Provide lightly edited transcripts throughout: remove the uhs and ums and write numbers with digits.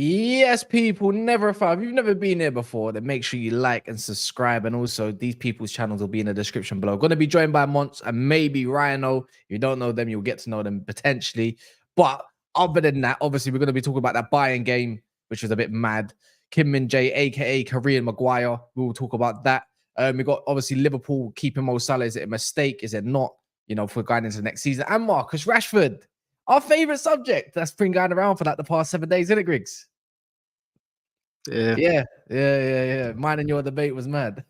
Yes, people, never thought. If you've never been here before, then make sure you like and subscribe. And also, these people's channels will be in the description below. Going to be joined by Monts and maybe Rhino. If you don't know them, you'll get to know them potentially. But other than that, obviously, we're going to be talking about that Bayern game, which was a bit mad. Kim Min-jae, aka Korean Maguire. We will talk about that. We got obviously Liverpool keeping Mo Salah. Is it a mistake? Is it not? You know, for going into the next season. And Marcus Rashford, our favorite subject that's been going around for like the past 7 days, isn't it, Griggs? Yeah. Mine and your debate was mad.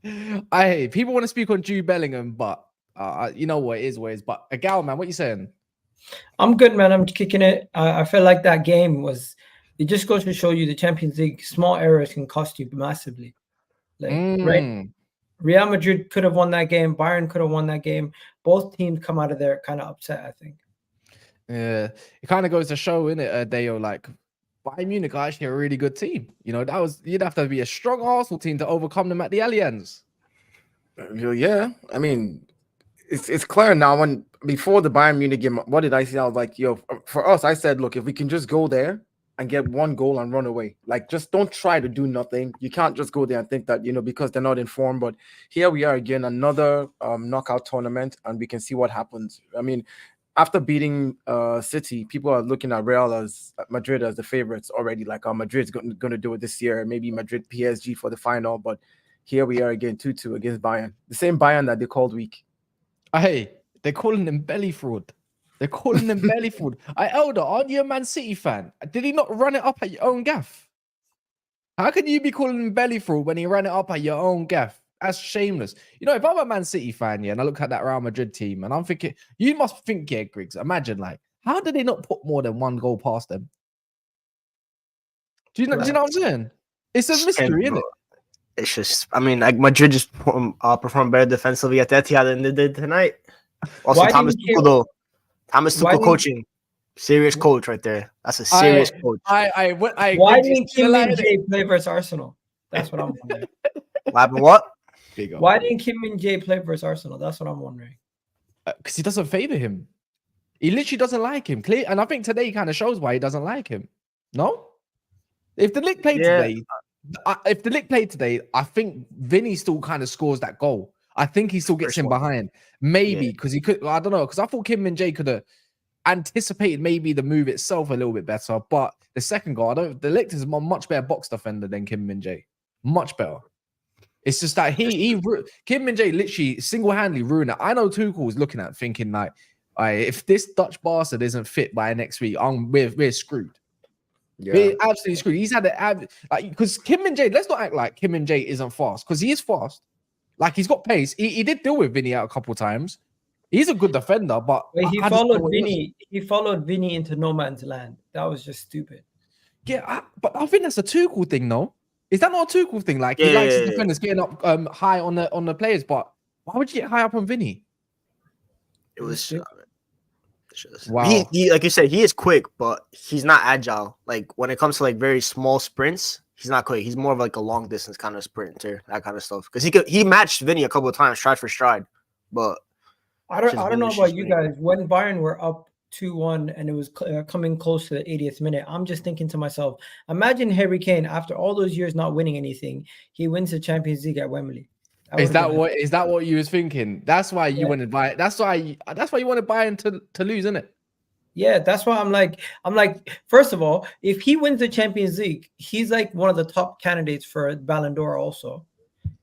People want to speak on Jude Bellingham, but you know what it is. But Agal, man, what you saying? I'm good, man. I'm kicking it. I feel like that game was. It just goes to show you the Champions League. Small errors can cost you massively. Right? Real Madrid could have won that game. Bayern could have won that game. Both teams come out of there kind of upset, I think. Yeah, it kind of goes to show, innit, Deo, like Bayern Munich are actually a really good team. You know, you'd have to be a strong Arsenal team to overcome them at the Allianz. Yeah, I mean, it's clear now. Before the Bayern Munich game, what did I say? I was like, for us, I said, look, if we can just go there and get one goal and run away, like just don't try to do nothing. You can't just go there and think that because they're not informed. But here we are again, another knockout tournament, and we can see what happens. I mean, after beating City, people are looking at Madrid as the favorites already. Like, Madrid's going to do it this year. Maybe Madrid PSG for the final. But here we are again, 2-2 against Bayern. The same Bayern that they called weak. Hey, they're calling them belly fraud. Elder, aren't you a Man City fan? Did he not run it up at your own gaff? How can you be calling him belly fraud when he ran it up at your own gaff? That's shameless. If I'm a Man City fan, and I look at that Real Madrid team, and I'm thinking, you must think, Griggs, imagine, like, how did they not put more than one goal past them? Do you know what I'm saying? It's a mystery, isn't it? It's just, I mean, like, Madrid just performed better defensively at Etihad than they did tonight. Also, Thomas Tuchel coaching. Serious coach right there. That's a serious coach. Why didn't Kim Min-jae play versus Arsenal? That's what I'm wondering. What? Why didn't Kim Min-jae play versus Arsenal? That's what I'm wondering. Because he doesn't favor him. He literally doesn't like him. Clear, and I think today kind of shows why he doesn't like him. No? If the Lick played today, I think Vinny still kind of scores that goal. I think he still gets him behind. Maybe because he could. I don't know. Because I thought Kim Min-jae could have anticipated maybe the move itself a little bit better. But the second goal, the Ligt is a much better box defender than Kim Min-jae. Much better. It's just that Kim Min-jae literally single-handedly ruined it. I know Tuchel is looking at thinking like, if this Dutch bastard isn't fit by next week, we're screwed. Yeah. We're absolutely screwed. He's had it because Kim Min-jae. Let's not act like Kim Min-jae isn't fast, because he is fast. Like, he's got pace. He did deal with Vinny out a couple of times. He's a good defender, but he followed Vinny. He followed Vinny into no man's land. That was just stupid. Yeah, but I think that's a Tuchel thing, no? Is that not a Tuchel thing? Like, he likes his defenders getting up high on the players, but why would you get high up on Vinny? It was wow. He, like you said, he is quick, but he's not agile. Like, when it comes to like very small sprints, he's not quick. He's more of like a long distance kind of sprinter, that kind of stuff. Because he matched Vinny a couple of times, stride for stride. But I don't know about you guys. When Bayern were up 2-1 and it was coming close to the 80th minute, I'm just thinking to myself, imagine Harry Kane, after all those years not winning anything, he wins the Champions League at Wembley. Is that what you was thinking? That's why you wanted Bayern. That's why you wanted Bayern to lose, isn't it? Yeah, that's why I'm like, first of all, if he wins the Champions League, he's like one of the top candidates for Ballon d'Or also.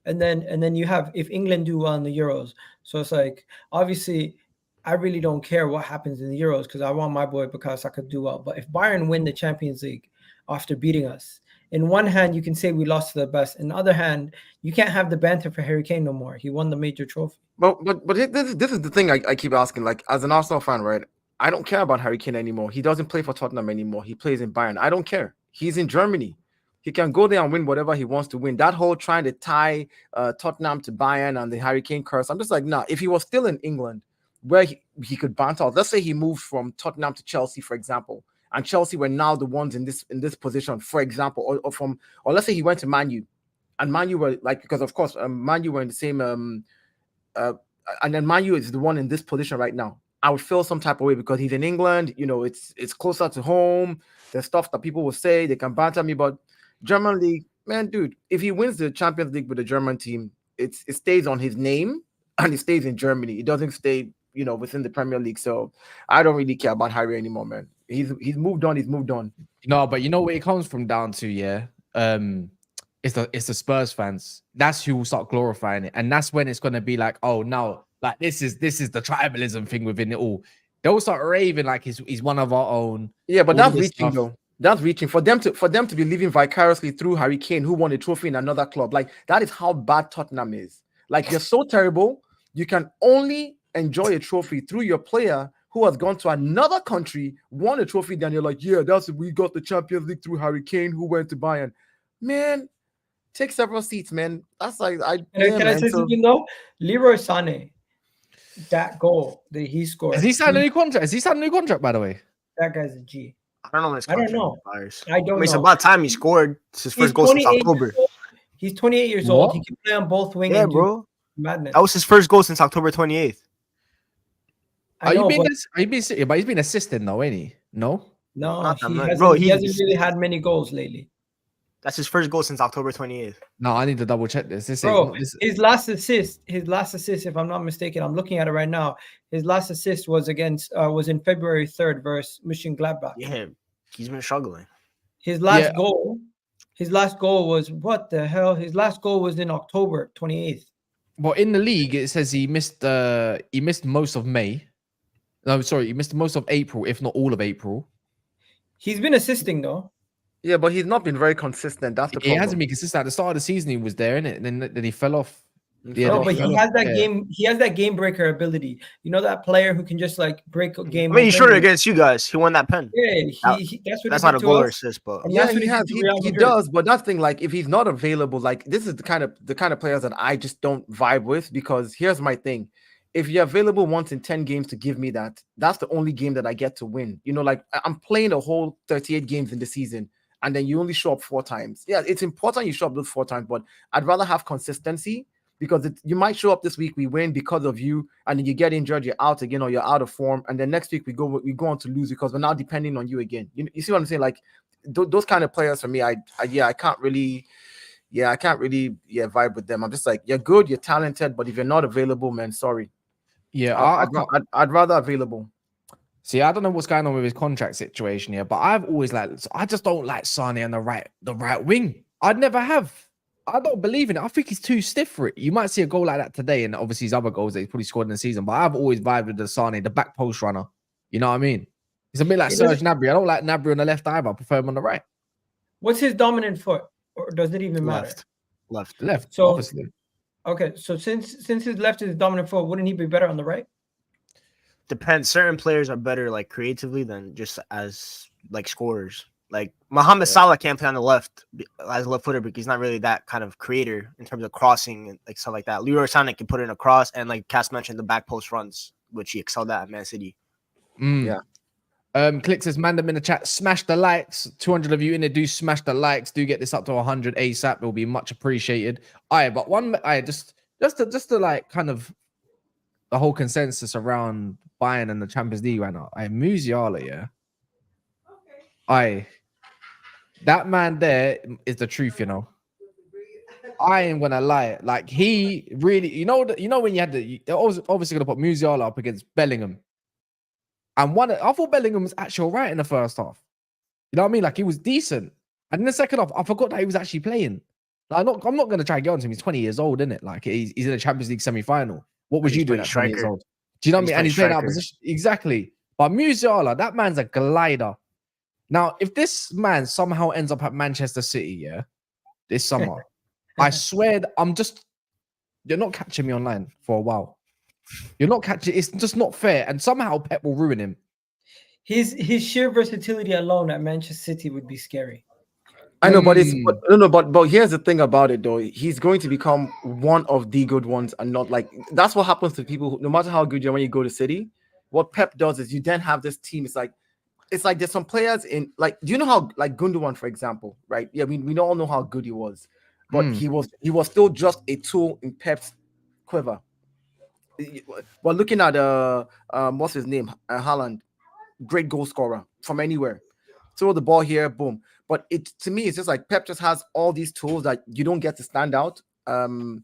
And then you have, if England do well in the Euros, so it's like, obviously, I really don't care what happens in the Euros because I want my boy because I could do well. But if Bayern win the Champions League after beating us, in one hand, you can say we lost to the best. In the other hand, you can't have the banter for Harry Kane no more. He won the major trophy. But this is the thing I keep asking. Like, as an Arsenal fan, right? I don't care about Harry Kane anymore. He doesn't play for Tottenham anymore. He plays in Bayern. I don't care. He's in Germany. He can go there and win whatever he wants to win. That whole trying to tie Tottenham to Bayern and the Harry Kane curse, I'm just like, nah. If he was still in England, where he could bounce out, let's say he moved from Tottenham to Chelsea, for example, and Chelsea were now the ones in this position, for example, or let's say he went to Man U, and Man U were like, because of course Man U were in the same and then Man U is the one in this position right now. I would feel some type of way because he's in England. You know, it's closer to home. There's stuff that people will say, they can banter me, but German league, man, dude, if he wins the Champions League with the German team, it stays on his name and it stays in Germany. It doesn't stay, within the Premier League. So I don't really care about Harry anymore, man. He's moved on. He's moved on. No, but you know where it comes from down to, yeah. It's the Spurs fans. That's who will start glorifying it, and that's when it's gonna be like, oh, now like this is the tribalism thing within it all. They'll start raving like he's one of our own. Yeah, but that's reaching though. That's reaching for them to be living vicariously through Harry Kane, who won a trophy in another club. Like that is how bad Tottenham is. Like you're so terrible, you can only enjoy a trophy through your player who has gone to another country, won a trophy. Then you're like, yeah, we got the Champions League through Harry Kane, who went to Bayern. Man, take several seats, man. That's like Can I say something though? Leroy Sané, that goal that he scored. Has he signed a new contract? Has he signed a new contract, by the way? That guy's a G. I don't know when his contract expires. I don't know. It's about time he scored his first goal since October. He's 28 years old. He can play on both wings. Yeah, bro. Madness. That was his first goal since October 28th. He's been assisting though, ain't he? No, he hasn't really had many goals lately. That's his first goal since October 28th. No, I need to double check this. His last assist, if I'm not mistaken, I'm looking at it right now. His last assist was in February 3rd versus Mönchengladbach. Yeah, he's been struggling. His last goal was what the hell? His last goal was in October 28th. Well, in the league, it says he missed most of May. No, sorry, he missed most of April, if not all of April. He's been assisting though. Yeah, but he's not been very consistent. That's the problem. He hasn't been consistent. At the start of the season, he was there, innit? And then he fell off. Yeah, but he has that game. He has that game breaker ability. You know that player who can just like break a game. I mean, he's sure against you guys. He won that pen. Yeah, that's not a goal or assist, but yeah, he does. But that thing, like, if he's not available, like, this is the kind of players that I just don't vibe with. Because here's my thing: if you're available once in 10 games to give me that, that's the only game that I get to win. Like I'm playing a whole 38 games in the season, and then you only show up 4 times. Yeah, it's important you show up those 4 times, but I'd rather have consistency. Because you might show up this week, we win because of you, and then you get injured, you're out again, or you're out of form, and then next week we go on to lose because we're now depending on you again. You see what I'm saying? Like those kind of players for me, I can't really vibe with them. I'm just like, you're good, you're talented, but if you're not available, man, sorry. Yeah, I'd rather available. See, I don't know what's going on with his contract situation here, but I just don't like Sané on the right wing. I'd never have. I don't believe in it. I think he's too stiff for it. You might see a goal like that today, and obviously his other goals that he's probably scored in the season. But I've always vibed with the Sané, the back post runner. You know what I mean? He's a bit like Serge Gnabry. I don't like Gnabry on the left either. I prefer him on the right. What's his dominant foot, or does it even matter? Left. So obviously. Okay, so since his left is his dominant foot, wouldn't he be better on the right? Depends. Certain players are better like creatively than just as like scorers. Like Mohamed Salah can't play on the left as a left footer because he's not really that kind of creator in terms of crossing and like stuff like that. Leroy Sané can put in a cross, and like Cass mentioned, the back post runs, which he excelled at Man City. Yeah. Click says, Mandem in the chat, smash the likes. 200 of you in there, do smash the likes. Do get this up to 100 ASAP. It will be much appreciated. Just to like kind of the whole consensus around Bayern and the Champions League right now. Musiala, yeah. That man there is the truth, I ain't gonna lie. Like he really, when you had they're obviously gonna put Musiala up against Bellingham, and I thought Bellingham was actually all right in the first half. You know what I mean? Like he was decent, and in the second half, I forgot that he was actually playing. Like, I'm not gonna try and get on to him. He's 20 years old, isn't it? Like he's in a Champions League semi-final. What was you doing at 20 years old? Do you know what I mean? And he's playing out of position exactly. But Musiala, that man's a glider. Now, if this man somehow ends up at Manchester City, this summer, I swear you're not catching me online for a while. You're not catching, it's just not fair. And somehow Pep will ruin him. His sheer versatility alone at Manchester City would be scary. I know, but but here's the thing about it though. He's going to become one of the good ones, and not like that's what happens to people who, no matter how good you are when you go to City. What Pep does is you then have this team. It's like there's some players in like, do you know how like Gundogan, for example, right? Yeah, we all know how good he was, but he was still just a tool in Pep's quiver. Well, looking at what's his name, Haaland, great goal scorer from anywhere. Throw the ball here, boom. But it to me, it's just like Pep just has all these tools that you don't get to stand out. And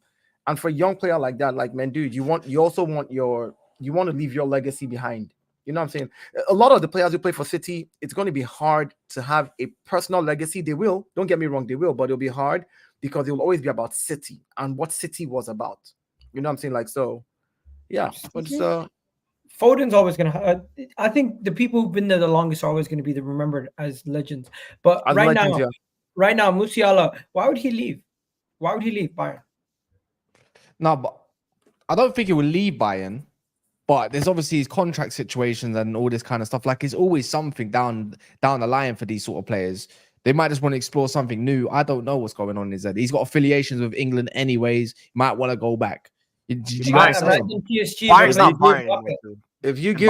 for a young player like that, like man, dude, you want to leave your legacy behind. You know what I'm saying? A lot of the players who play for City, it's going to be hard to have a personal legacy. They will, don't get me wrong, they will, but it'll be hard because it will always be about City and what City was about. You know what I'm saying? Like, so, yeah. But Foden's always going to I think the people who've been there the longest are always going to be remembered as legends. But as right now, Musiala, why would he leave? Why would he leave Bayern? No, but I don't think he will leave Bayern. But there's obviously his contract situations and all this kind of stuff. Like, it's always something down the line for these sort of players. They might just want to explore something new. I don't know what's going on in his head. He's got affiliations with England anyways. He might want to go back. Bayern's not Bayern. If you give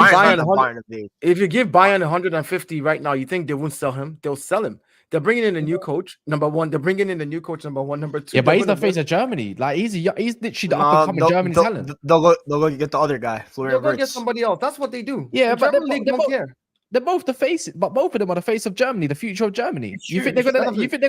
Bayern 150 right now, you think they won't sell him? They'll sell him. They're bringing in a new coach, number one. They're bringing in a new coach, number one. Number two. Yeah, but he's the face of Germany. Like he's literally the up and coming German talent. They'll go get the other guy. They'll go get somebody else. That's what they do. Yeah, but they're both the face. But both of them are the face of Germany, the future of Germany. You think they're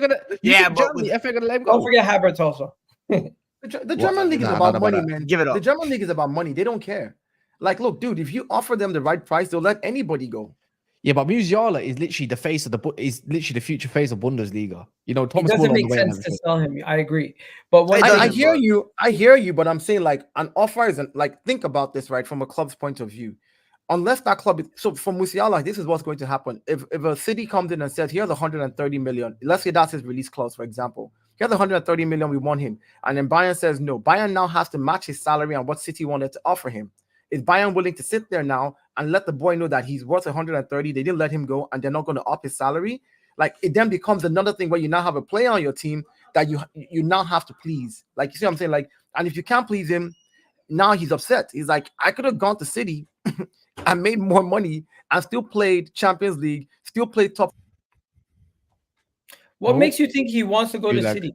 gonna? Yeah, but Germany, if they're gonna let him go. Don't forget Havertz also. The German league is about money, man. Give it up. The German league is about money. They don't care. Like, look, dude, if you offer them the right price, they'll let anybody go. Yeah, but Musiala is literally the face of the future face of Bundesliga. You know, Thomas. It doesn't make sense to sell him. I agree, but I hear you, but I'm saying like an offer isn't like, think about this, right, from a club's point of view. Unless that club, so for Musiala, this is what's going to happen. If a city comes in and says, here's 130 million, let's say that's his release clause, for example. Here's 130 million, we want him, and then Bayern says no. Bayern now has to match his salary and what City wanted to offer him. Is Bayern willing to sit there now and let the boy know that he's worth 130? They didn't let him go, and they're not going to up his salary. Like, it then becomes another thing where you now have a player on your team that you now have to please. Like, you see what I'm saying? Like, and if you can't please him, now he's upset. He's like, I could have gone to City and made more money and still played Champions League, still played top. What makes you think he wants to go to City?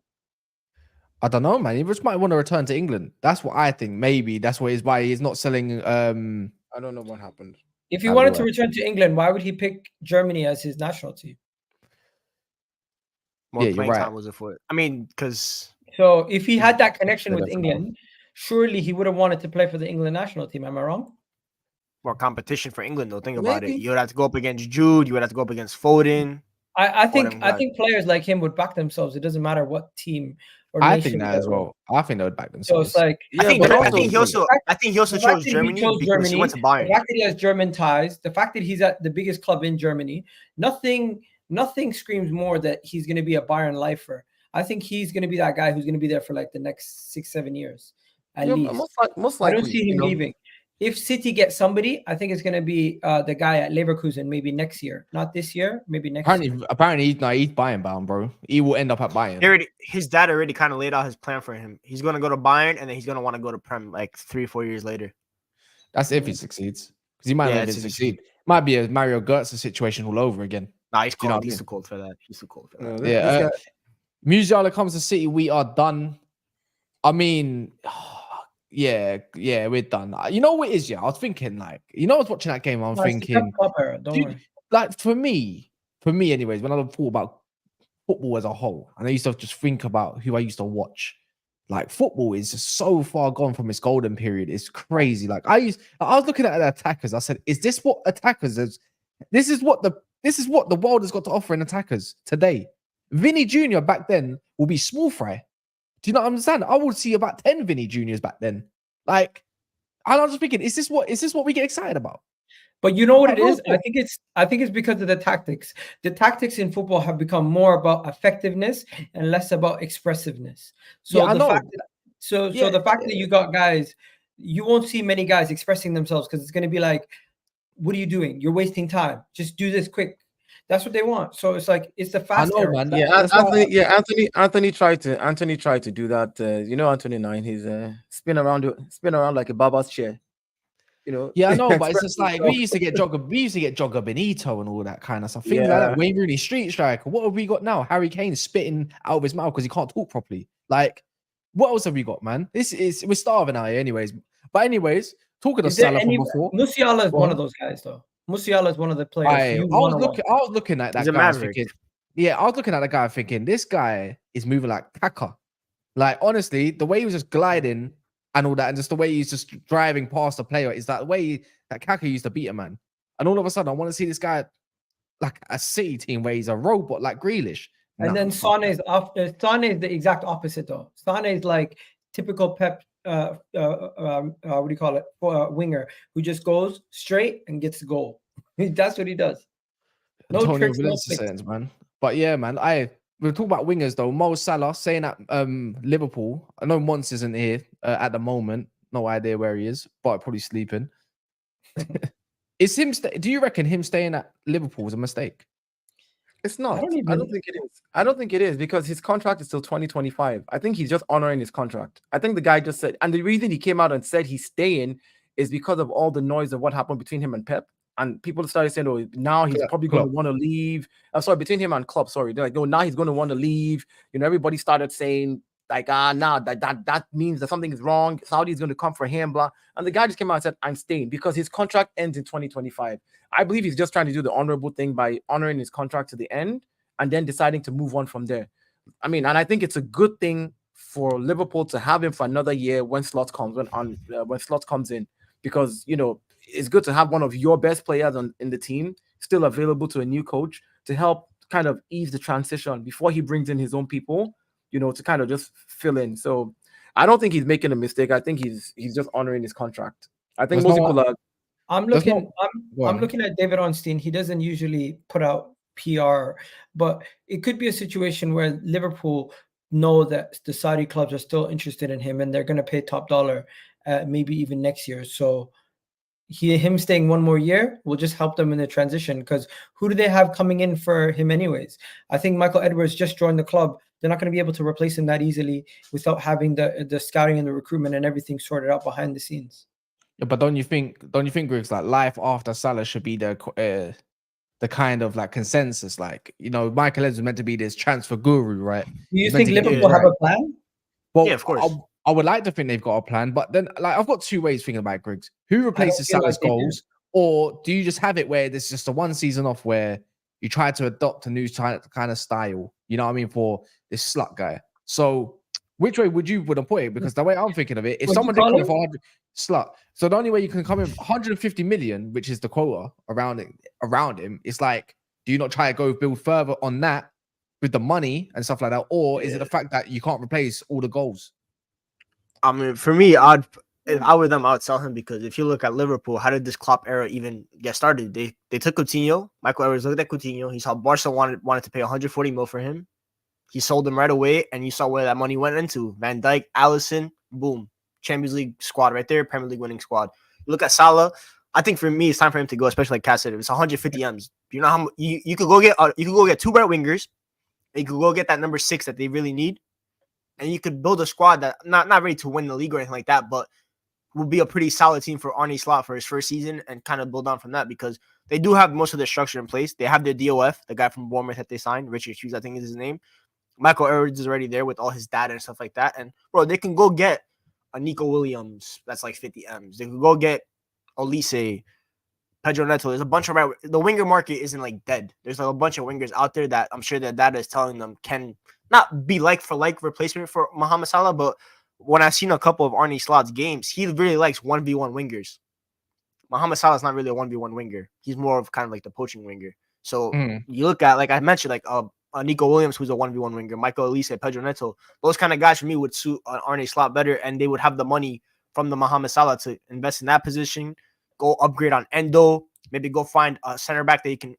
I don't know, man. He just might want to return to England. That's what I think. Maybe that's what why he's not selling. I don't know what happened. If he wanted to return to England, why would he pick Germany as his national team? More playing time was it for it? I mean, because so if he had that connection with England, surely he would have wanted to play for the England national team. Am I wrong? More competition for England, though. Think about it. You would have to go up against Jude. You would have to go up against Foden. I think players like him would back themselves. It doesn't matter what team. I think that as well. I think they would back themselves. So it's like, I think he also chose Germany because he went to Bayern. The fact that he has German ties, the fact that he's at the biggest club in Germany, nothing screams more that he's going to be a Bayern lifer. I think he's going to be that guy who's going to be there for like the next 6-7 years at least. Most likely, I don't see him leaving. If City gets somebody, I think it's going to be the guy at Leverkusen maybe next year. Not this year, maybe next year. Apparently he's Bayern bound, bro. He will end up at Bayern. His dad already kind of laid out his plan for him. He's going to go to Bayern, and then he's going to want to go to Prem like 3-4 years later. That's if he succeeds. Because he might not even succeed. Might be a Mario Götze situation all over again. Nah, he's cold. He's too cold for that. He's too cold for that. Yeah. Musiala comes to City. We are done. I mean... Yeah, we're done. You know what it is, yeah? I was thinking, like, I was watching that game, I'm thinking, like, for me anyways, when I thought about football as a whole, and I used to just think about who I used to watch, like, football is just so far gone from its golden period. It's crazy. Like, I was looking at the attackers. I said, is this what attackers is? This is what the world has got to offer in attackers today. Vinny Jr. back then will be small fry. Do you not understand? I would see about 10 Vinny Juniors back then. Like, and I was just thinking, is this what we get excited about? But you know what it is? I think it's because of the tactics. The tactics in football have become more about effectiveness and less about expressiveness. So the fact that you got guys, you won't see many guys expressing themselves because it's going to be like, what are you doing? You're wasting time. Just do this quick. That's what they want. So it's like it's the I fast know, era. man. Yeah, That's why. Anthony tried to do that. Anthony 9, he's spin around like a baba's chair. Yeah, I know, but it's Express just like we himself. used to get Jogger Benito and all that kind of stuff. Things like Yeah. that. Wayne Rooney, street striker. What have we got now? Harry Kane spitting out of his mouth because he can't talk properly. Like, what else have we got, man? We're starving out here, anyways. But anyways, talking of Is there Salah from any before, Musiala is Go one on. of those guys though. Musiala is one of the players I you was want to looking at that He's a guy. I was maverick. thinking, I was looking at the guy thinking, this guy is moving like Kaka. Like, honestly, the way he was just gliding and all that, and just the way he's just driving past the player is that the way that Kaka used to beat a man. And all of a sudden, I want to see this guy like a City team where he's a robot like Grealish. And then Sane is the exact opposite though. Sane is like typical Pep. What do you call it? Winger who just goes straight and gets the goal. That's what he does. No Antonio tricks, no Valencia flicks. sentence, man. But yeah, man. We'll talk about wingers though. Mo Salah saying at Liverpool. I know Mons isn't here at the moment. No idea where he is, but probably sleeping. Is him? Do you reckon him staying at Liverpool was a mistake? It's not. I don't think it is. I don't think it is because his contract is till 2025. I think he's just honoring his contract. I think the guy just said, and the reason he came out and said he's staying is because of all the noise of what happened between him and Pep. And people started saying, oh, now he's probably going to want to leave. I'm sorry, between him and Klopp, sorry. They're like, oh, now he's going to want to leave. Everybody started saying, like, that means that something is wrong. Saudi's going to come for him, blah. And the guy just came out and said, I'm staying because his contract ends in 2025. I believe he's just trying to do the honorable thing by honoring his contract to the end and then deciding to move on from there. I mean, and I think it's a good thing for Liverpool to have him for another year when Slot comes in, because it's good to have one of your best players in the team still available to a new coach to help kind of ease the transition before he brings in his own people, to kind of just fill in. So I don't think he's making a mistake. I think he's just honoring his contract. I think most people are. I'm looking at David Ornstein. He doesn't usually put out PR, but it could be a situation where Liverpool know that the Saudi clubs are still interested in him and they're going to pay top dollar, maybe even next year. So him staying one more year will just help them in the transition, because who do they have coming in for him anyways? I think Michael Edwards just joined the club. They're not going to be able to replace him that easily without having the scouting and the recruitment and everything sorted out behind the scenes. Yeah, but don't you think, Griggs, like life after Salah should be the kind of like consensus? Like, Michael Edwards is meant to be this transfer guru, right? Do you think Liverpool have a plan? Well, yeah, of course. I would like to think they've got a plan, but then like I've got two ways thinking about Griggs. Who replaces Salah's goals? Or do you just have it where there's just a one season off where you try to adopt a new kind of style, for this slut guy? So which way would have put it? Because the way I'm thinking of it, if someone did come in for 100 slut, so the only way you can come in 150 million, which is the quota around him, it's like, do you not try to go build further on that with the money and stuff like that? Or is it the fact that you can't replace all the goals? I mean, for me, if I were them, I would sell him, because if you look at Liverpool, how did this Klopp era even get started? They took Coutinho. Michael Edwards looked at Coutinho. He saw Barca wanted to pay 140 mil for him. He sold him right away, and you saw where that money went into. Van Dijk, Alisson, boom. Champions League squad right there, Premier League winning squad. You look at Salah. I think for me, it's time for him to go, especially like Cass said. It's 150 M's. You know how much you could go get two right wingers. You could go get that number 6 that they really need. And you could build a squad that not ready to win the league or anything like that, but will be a pretty solid team for Arne Slot for his first season, and kind of build on from that, because they do have most of their structure in place. They have their DOF, the guy from Bournemouth that they signed, Richard Hughes, I think is his name. Michael Edwards is already there with all his data and stuff like that. And bro, they can go get a Nico Williams that's like 50 M's. They can go get Olise, Pedro Neto. There's a bunch of the winger market isn't like dead. There's like a bunch of wingers out there that I'm sure their data is telling them can not be like for like replacement for Mohamed Salah, but when I've seen a couple of Arne Slot's games, he really likes 1v1 wingers. Mohamed Salah is not really a 1v1 winger. He's more of kind of like the poaching winger. So you look at, like I mentioned, like Nico Williams, who's a 1v1 winger, Michael Olise, Pedro Neto. Those kind of guys for me would suit Arne Slot better, and they would have the money from the Mohamed Salah to invest in that position, go upgrade on Endo, maybe go find a center back that you can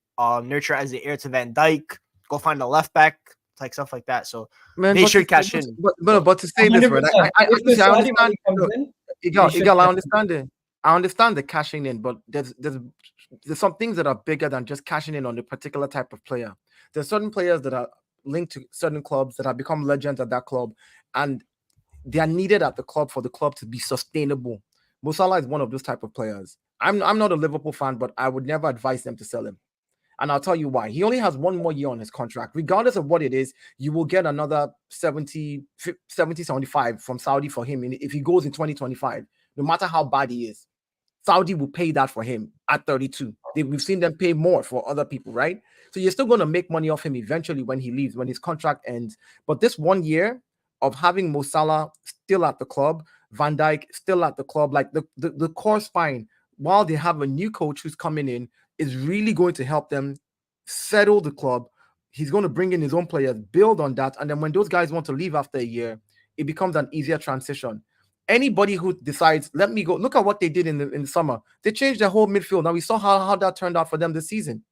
nurture as the heir to Van Dijk, go find a left back, like stuff like that. So they should cash in. But to say this, right? I understand. I understand it. I understand the cashing in, but there's some things that are bigger than just cashing in on a particular type of player. There's certain players that are linked to certain clubs that have become legends at that club, and they are needed at the club for the club to be sustainable. Mo Salah is one of those type of players. I'm not a Liverpool fan, but I would never advise them to sell him. And I'll tell you why. He only has one more year on his contract. Regardless of what it is, you will get another 75 from Saudi for him if he goes in 2025, no matter how bad he is. Saudi will pay that for him at 32. We've seen them pay more for other people, right? So you're still going to make money off him eventually when he leaves, when his contract ends. But this 1 year of having Mo Salah still at the club, Van Dijk still at the club, like the core spine, while they have a new coach who's coming in, is really going to help them settle the club. He's going to bring in his own players, build on that. And then when those guys want to leave after a year, it becomes an easier transition. Anybody who decides, let me go, look at what they did in the summer. They changed their whole midfield. Now we saw how that turned out for them this season.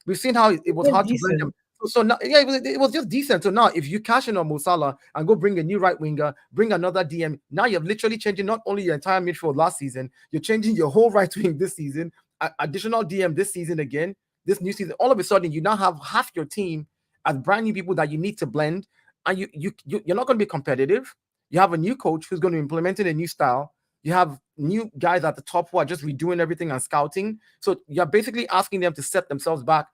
We've seen how it was hard to bring them. So now, yeah, it was just decent. So now if you cash in on Mo Salah and go bring a new right winger, bring another DM, now you're literally changing not only your entire midfield last season, you're changing your whole right wing this season, additional DM this season again, this new season. All of a sudden, you now have half your team as brand new people that you need to blend, and you're not going to be competitive. You have a new coach who's going to implement a new style. You have new guys at the top who are just redoing everything and scouting. So you're basically asking them to set themselves back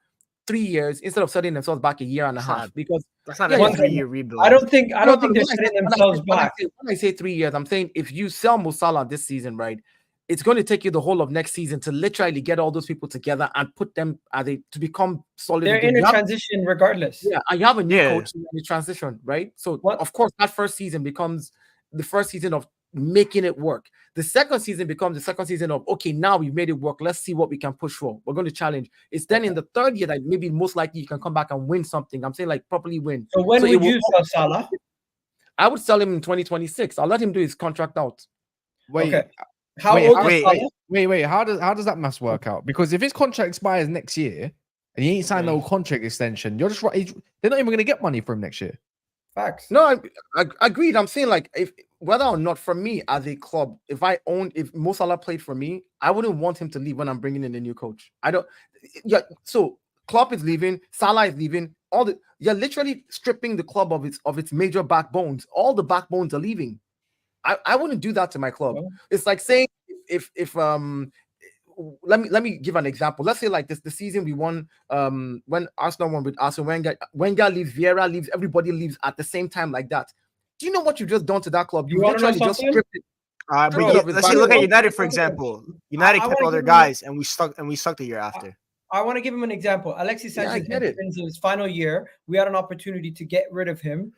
3 years instead of setting themselves back a year and a half. Because that's not a 3-year rebuild. I don't think they're setting themselves back. When I say 3 years, I'm saying if you sell Mo Salah this season, right, it's going to take you the whole of next season to literally get all those people together and put them to become solid. They're in a transition regardless. Yeah, and you have a new coach in the transition, right? So of course that first season becomes the first season of making it work. The second season becomes the second season of, okay, now we've made it work. Let's see what we can push for. We're going to challenge. It's then in the third year that maybe most likely you can come back and win something. I'm saying like properly win. So when would you sell Salah? I would sell him in 2026. I'll let him do his contract out. Wait. Okay. How old is Salah? Wait. How does that maths work out? Because if his contract expires next year and he ain't signed no contract extension, you're just right. They're not even going to get money for him next year. Facts. No, I agreed. I'm saying like if whether or not for me as a club, if Mo Salah played for me, I wouldn't want him to leave when I'm bringing in a new coach. I don't. Yeah. So Klopp is leaving, Salah is leaving. You're literally stripping the club of its major backbones. All the backbones are leaving. I wouldn't do that to my club. Well, it's like saying if let me give an example. Let's say like the season we won when Arsenal won with Arsene Wenger leaves, Vieira leaves, everybody leaves at the same time like that. Do you know what you've just done to that club? You literally just stripped it. Let's look at United, for example. United kept all their guys, and we stuck the year after. I want to give him an example. Alexis Sanchez in his final year, we had an opportunity to get rid of him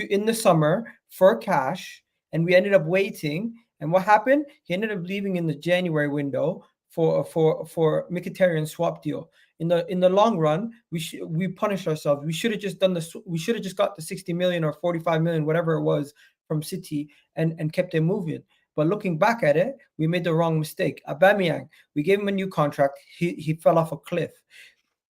in the summer for cash, and we ended up waiting. And what happened? He ended up leaving in the January window for Mkhitaryan swap deal. In the long run, we punished ourselves. We should have just done this. We should have just got the 60 million or 45 million, whatever it was, from City and kept it moving. But looking back at it, we made the wrong mistake. Aubameyang, we gave him a new contract. He fell off a cliff.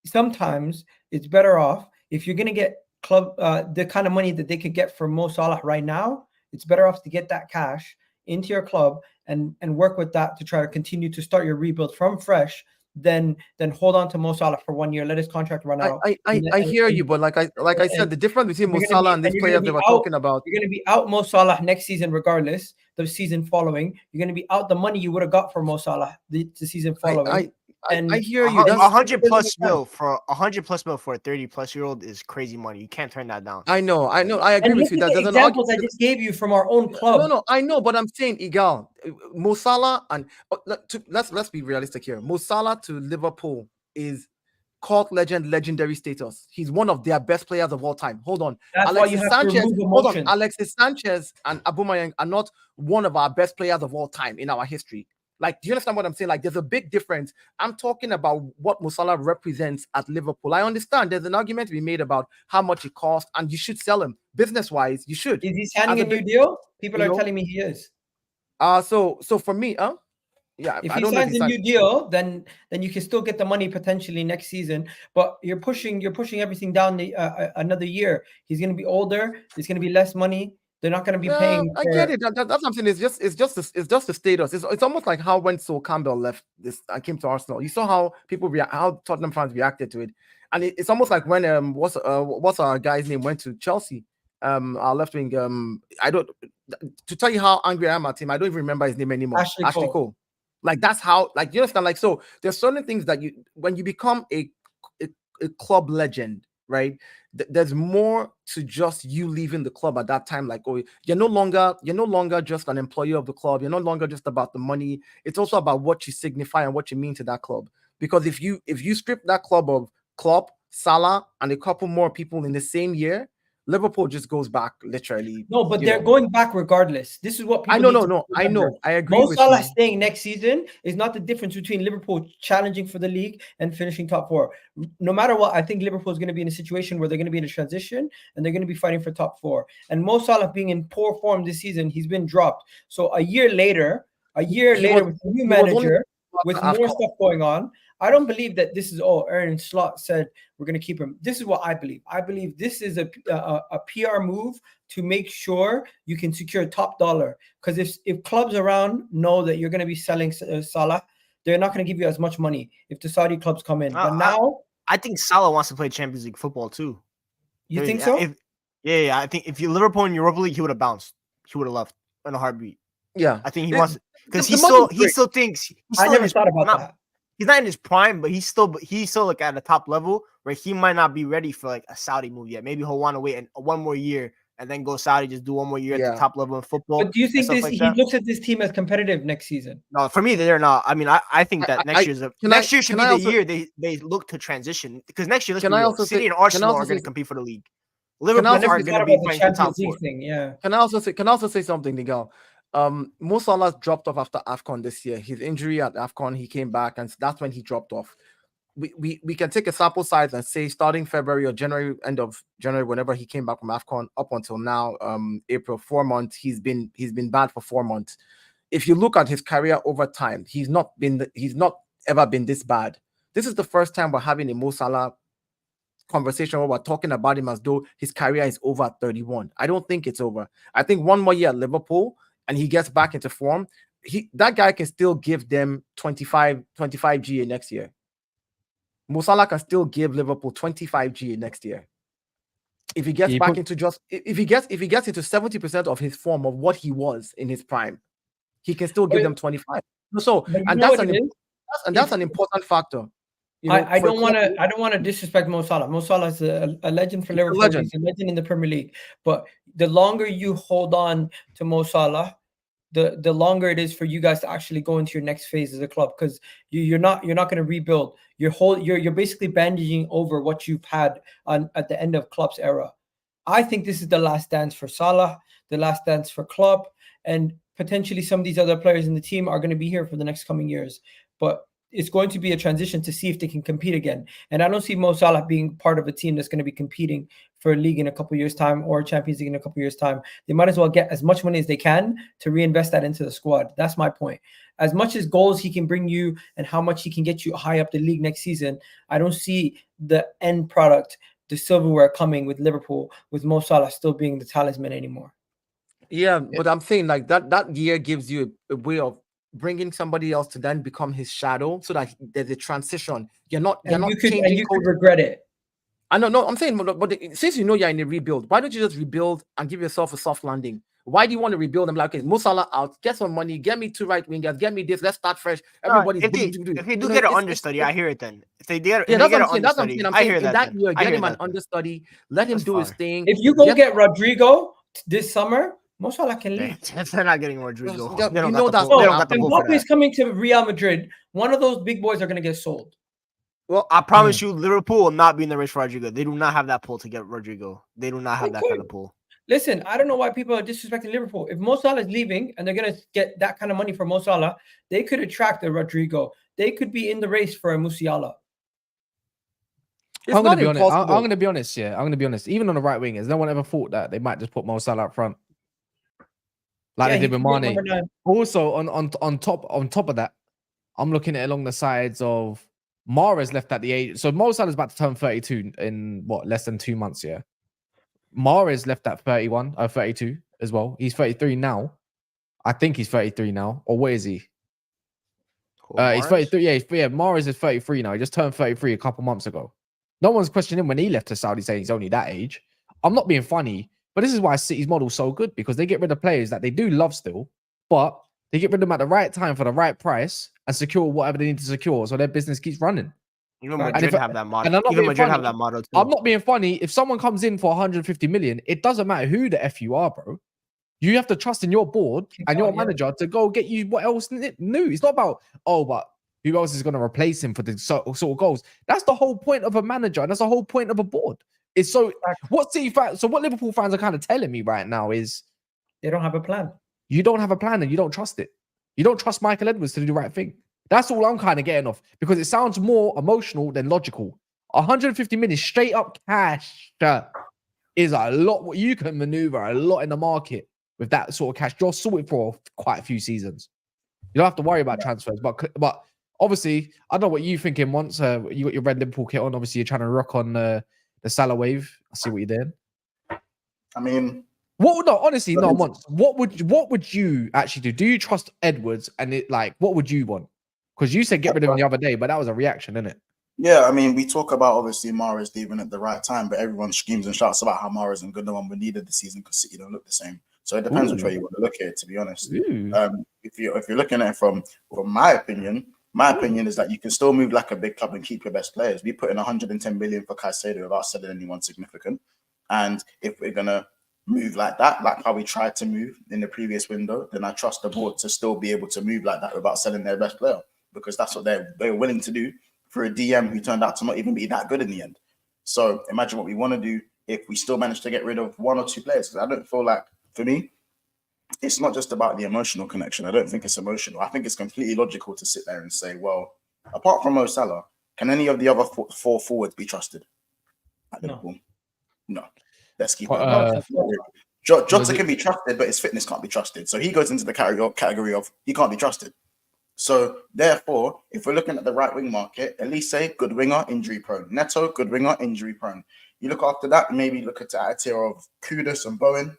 Sometimes it's better off if you're going to get the kind of money that they could get from Mo Salah right now. It's better off to get that cash into your club and work with that to try to continue to start your rebuild from fresh. Then hold on to Mo Salah for 1 year. Let his contract run out. I hear you, but like I said, the difference between Mo Salah and these players they were talking about. You're going to be out Mo Salah next season, regardless. The season following, you're going to be out the money you would have got for Mo Salah the season following. I hear you. 100 plus mil for a 30-plus-year-old is crazy money. You can't turn that down. I know. I agree with you. That there's examples I just gave you from our own club. No, I know, but I'm saying, Igal, Mo Salah, and let's be realistic here. Mo Salah to Liverpool is cult legendary status. He's one of their best players of all time. Hold on. That's why you have to remove emotion. Alexis Sanchez and Aubameyang are not one of our best players of all time in our history. Like, do you understand what I'm saying? Like, there's a big difference. I'm talking about what Mo Salah represents at Liverpool. I understand there's an argument to be made about how much it costs, and you should sell him business-wise. You should. Is he signing a new deal? People are telling me he is. So for me, yeah. If he signs a new deal, then you can still get the money potentially next season. But you're pushing everything down another year. He's going to be older. There's going to be less money. They're not going to be Yeah, paying. I get it. That's something. It's just the status. It's almost like how when Sol Campbell left this and came to Arsenal. You saw how how Tottenham fans reacted to it, and it's almost like when what's our guy's name went to Chelsea, our left wing. I don't to tell you how angry I am at him. I don't even remember his name anymore. Ashley Cole. Like that's how you understand. Like so, there's certain things that when you become a club legend, right? There's more to just you leaving the club at that time. Like, oh, you're no longer just an employee of the club. You're no longer just about the money. It's also about what you signify and what you mean to that club. Because if you strip that club of Klopp, Salah, and a couple more people in the same year, Liverpool just goes back literally. No, but they're going back regardless. This is what people I know. I agree with Salah you. staying next season is not the difference between Liverpool challenging for the league and finishing top 4. No matter what, I think Liverpool is going to be in a situation where they're going to be in a transition and they're going to be fighting for top 4. And Mo Salah being in poor form this season, he's been dropped. So a year later with a new manager, with more stuff going on, I don't believe that this is Aaron Slot said we're going to keep him. This is what I believe. I believe this is a PR move to make sure you can secure top dollar. Because if clubs around know that you're going to be selling Salah, they're not going to give you as much money if the Saudi clubs come in. But now, I think Salah wants to play Champions League football too. You think so? I think if you Liverpool in Europa League, he would have bounced. He would have left in a heartbeat. Yeah, I think he wants because he still thinks. I never thought about that. He's not in his prime, but he's still like at a top level where he might not be ready for like a Saudi move yet. Maybe he'll want to wait one more year and then go Saudi, just do one more year at the top level of football. But do you think he looks at this team as competitive next season? No, for me they're not. I mean, I think that next year should be the year they look to transition because next year City and Arsenal are going to compete for the league. Liverpool are going to be playing for top 4. Yeah. Can I also say something, Miguel? Mo Salah dropped off after AFCON this year. His injury at AFCON, he came back, and that's when he dropped off. We can take a sample size and say starting February or January, end of January, whenever he came back from AFCON up until now, April, 4 months, he's been bad for 4 months. If you look at his career over time, he's not ever been this bad. This is the first time we're having a Mo Salah conversation where we're talking about him as though his career is over at 31. I don't think it's over. I think one more year at Liverpool and he gets back into form, that guy can still give them 25 GA next year. Mo Salah can still give Liverpool 25 GA next year. If he gets back into if he gets into 70% of his form of what he was in his prime, he can still give them 25. So that's an important factor. I don't want to disrespect Mo Salah. Mo Salah is a legend for Liverpool. He's a legend in the Premier League. But the longer you hold on to Mo Salah, the longer it is for you guys to actually go into your next phase as a club, because you're not going to rebuild. You're basically bandaging over what you've had at the end of Klopp's era. I think this is the last dance for Salah, the last dance for Klopp, and potentially some of these other players in the team are going to be here for the next coming years. But it's going to be a transition to see if they can compete again. And I don't see Mo Salah being part of a team that's going to be competing for a league in a couple of years' time or Champions League in a couple of years' time. They might as well get as much money as they can to reinvest that into the squad. That's my point. As much as goals he can bring you and how much he can get you high up the league next season, I don't see the end product, the silverware coming with Liverpool, with Mo Salah still being the talisman anymore. Yeah, but I'm saying like that year gives you a way of bringing somebody else to then become his shadow, so that there's a transition. You could regret it. I know. I'm saying, but since you know you're in a rebuild, why don't you just rebuild and give yourself a soft landing? Why do you want to rebuild? I'm like, okay, Mo Salah out, get some money, get me 2 right wingers, get me this. Let's start fresh. Everybody's if they do get an understudy, I hear it. Then if they get an understudy, I hear that. That year, get him an understudy, let him do his thing. If you get Rodrigo this summer, Mo Salah can leave. They're not getting Rodrigo. Mbappe is coming to Real Madrid. One of those big boys are going to get sold. Well, I promise you, Liverpool will not be in the race for Rodrigo. They do not have that pull to get Rodrigo. They do not have that kind of pull. Listen, I don't know why people are disrespecting Liverpool. If Mo Salah is leaving and they're going to get that kind of money for Mo Salah, they could attract a Rodrigo. They could be in the race for a Musiala. I'm going to be honest. I'm going to be honest. Yeah, I'm going to be honest. Even on the right wingers, no one ever thought that they might just put Mo Salah up front, like they did with Mane. Also, on top of that, I'm looking at it along the sides of Mahrez left at the age. So Mo Salah is about to turn 32 in less than 2 months. Yeah, Mahrez left at 31 or 32. as well. He's 33 now. I think he's 33 now. Or where is he? He's 33. Yeah, Mahrez is 33 now. He just turned 33 a couple months ago. No one's questioning him when he left to Saudi saying he's only that age. I'm not being funny, but this is why City's model's so good, because they get rid of players that they do love still, but they get rid of them at the right time for the right price and secure whatever they need to secure so their business keeps running. Even Madrid have that model. And I'm not Even being Madrid funny. have that model too. I'm not being funny. If someone comes in for 150 million, it doesn't matter who the F you are, bro. You have to trust in your board and your manager to go get you what else new. It's not about, but who else is going to replace him for the sort of goals? That's the whole point of a manager, and that's the whole point of a board. It's so what City fans, so what Liverpool fans are kind of telling me right now is they don't have a plan. You don't have a plan, and you don't trust it. You don't trust Michael Edwards to do the right thing. That's all I'm kind of getting off, because it sounds more emotional than logical. 150 million straight up cash is a lot. What you can maneuver a lot in the market with that sort of cash. You're sorted for quite a few seasons. You don't have to worry about transfers, but obviously, I don't know what you're thinking. Once you got your red Liverpool kit on, obviously you're trying to rock on the Salah wave. I see what you're doing. I mean, honestly, once. What would you actually do? Do you trust Edwards? And what would you want? Because you said get rid of him the other day, but that was a reaction, isn't it? Yeah, I mean, we talk about obviously Mahrez leaving at the right time, but everyone screams and shouts about how Mahrez and Gundogan were needed this season because City don't look the same. So it depends which way you want to look at it, to be honest. If you're looking at it from my opinion is that you can still move like a big club and keep your best players. We put in 110 million for Caicedo without selling anyone significant. And if we're gonna move like that, like how we tried to move in the previous window, then I trust the board to still be able to move like that without selling their best player, because that's what they're willing to do for a DM who turned out to not even be that good in the end. So imagine what we want to do if we still manage to get rid of one or two players. Because I don't feel like, for me, it's not just about the emotional connection. I don't think it's emotional. I think it's completely logical to sit there and say, well, apart from Mo Salah, can any of the other four forwards be trusted at Liverpool? No. Let's keep it. Jota can be trusted, but his fitness can't be trusted. So he goes into the category of he can't be trusted. So therefore, if we're looking at the right wing market, Elise, good winger, injury prone. Neto, good winger, injury prone. You look after that, maybe look at a tier of Kudus and Bowen,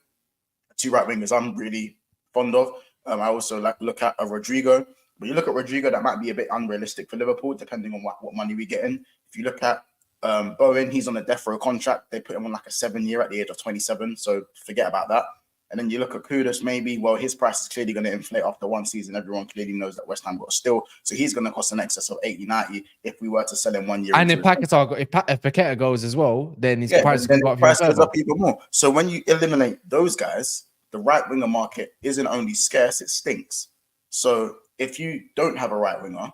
two right wingers I'm really fond of. I also look at a Rodrigo. But you look at Rodrigo, that might be a bit unrealistic for Liverpool, depending on what money we get in. If you look at Bowen, he's on a death row contract. They put him on like a 7-year at the age of 27. So forget about that. And then you look at Kudus, maybe, well, his price is clearly going to inflate after one season. Everyone clearly knows that West Ham got a steal. So he's going to cost an excess of 80, 90 if we were to sell him 1 year. And if Paqueta goes as well, then his price goes up even more. So when you eliminate those guys, the right winger market isn't only scarce, it stinks. So if you don't have a right winger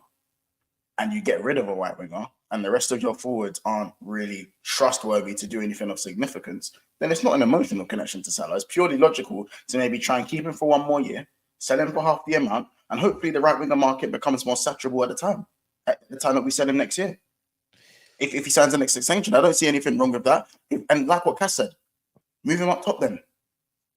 and you get rid of a right winger and the rest of your forwards aren't really trustworthy to do anything of significance, then it's not an emotional connection to Salah. It's purely logical to maybe try and keep him for 1 more year, sell him for half the amount, and hopefully the right winger market becomes more saturable at the time that we sell him next year. If he signs the next extension, I don't see anything wrong with that. And like what Cass said, move him up top then.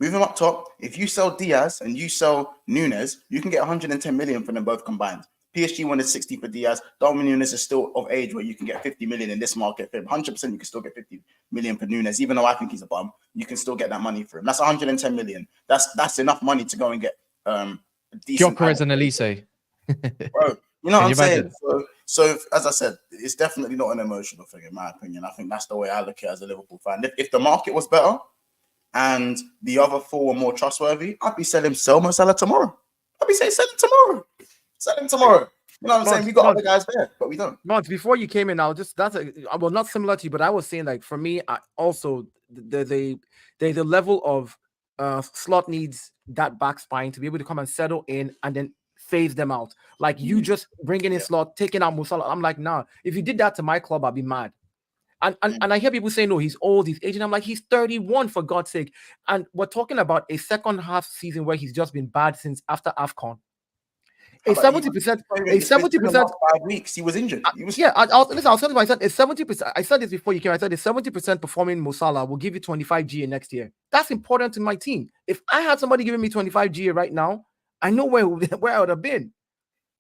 Move him up top. If you sell Diaz and you sell Nunes, you can get 110 million for them both combined. PSG wanted 60 for Diaz. Darwin Nunes is still of age where you can get 50 million in this market for him. 100% you can still get 50 million for Nunes, even though I think he's a bum. You can still get that money for him. That's 110 million. That's enough money to go and get decent. Gyökeres and Elise. Bro, you know what I'm saying? So as I said, it's definitely not an emotional thing in my opinion. I think that's the way I look at it as a Liverpool fan. If the market was better and the other four were more trustworthy, I'd be selling Mo Salah tomorrow. I'd be saying sell him tomorrow. Sell him tomorrow. You know what I'm saying? We got other guys there, but we don't. Mons, before you came in, not similar to you, but I was saying, like, for me, I also there's a level of Slot needs that back spine to be able to come and settle in and then phase them out. Like you just bringing in Slot, taking out Mo Salah. I'm like, nah. If you did that to my club, I'd be mad. And I hear people say, no, he's old, he's aging. I'm like, he's 31 for God's sake. And we're talking about a second half season where he's just been bad since after AFCON. A 70%. 5 weeks he was injured. I'll tell you what I said. 70%. I said this before you came. I said a 70% performing Mo Salah will give you 25 GA next year. That's important to my team. If I had somebody giving me 25 GA right now, I know where I would have been.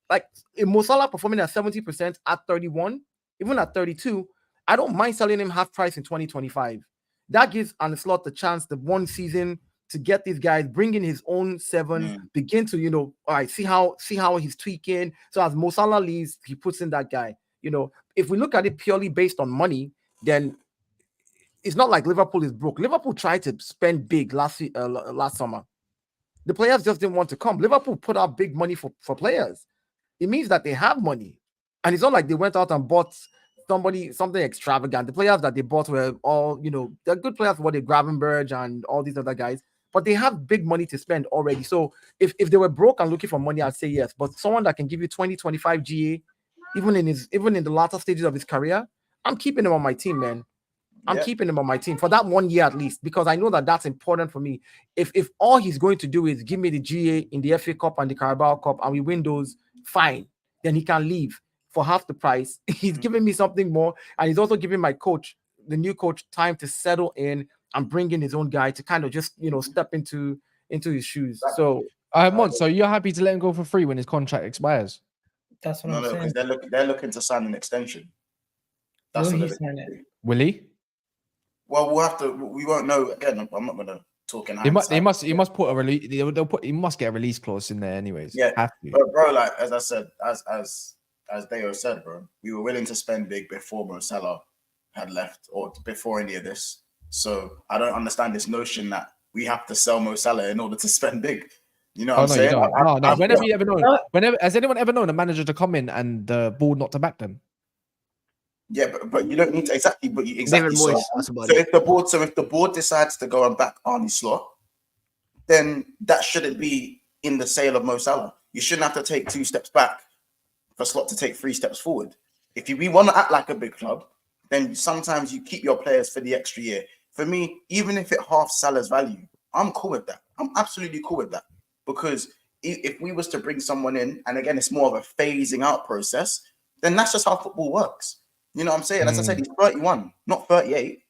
Like if Mo Salah performing at 70% at 31, even at 32, I don't mind selling him half price in 2025. That gives Slot the chance, the one season to get these guys, bring in his own sevens, begin to, all right, see how he's tweaking. So as Mo Salah leaves, he puts in that guy. If we look at it purely based on money, then it's not like Liverpool is broke. Liverpool tried to spend big last summer. The players just didn't want to come. Liverpool put out big money for players. It means that they have money. And it's not like they went out and bought something extravagant. The players that they bought were all, they're good players for the Gravenberch and all these other guys. But they have big money to spend already. So if they were broke and looking for money, I'd say yes. But someone that can give you 20, 25 GA, even in the latter stages of his career, I'm keeping him on my team, man. I'm keeping him on my team for that 1 year at least, because I know that that's important for me. If all he's going to do is give me the GA in the FA Cup and the Carabao Cup and we win those, fine. Then he can leave for half the price. He's giving me something more. And he's also giving my coach, the new coach, time to settle in and bring in his own guy to kind of just, step into his shoes. So, so you're happy to let him go for free when his contract expires? That's what I'm saying. Because they're looking to sign an extension. That's what Will he? Well, we'll have to. We won't know. Again, I'm not going to talk in hindsight. He must put a release. He must get a release clause in there, anyways. Yeah, have to. But bro, like as I said, as Deo said, bro, we were willing to spend big before Mo Salah had left or before any of this. So I don't understand this notion that we have to sell Mo Salah in order to spend big. You know what I'm saying? No. Whenever you ever known? Has anyone ever known a manager to come in and the board not to back them? Yeah, but you don't need to exactly. But exactly. So if the board decides to go and back Arne Slot, then that shouldn't be in the sale of Mo Salah. You shouldn't have to take 2 steps back for Slot to take 3 steps forward. If we want to act like a big club, then sometimes you keep your players for the extra year. For me, even if it halves Salah's value, I'm cool with that. I'm absolutely cool with that, because if we was to bring someone in, and again, it's more of a phasing out process, then that's just how football works. You know what I'm saying? As I said, he's 31, not 38.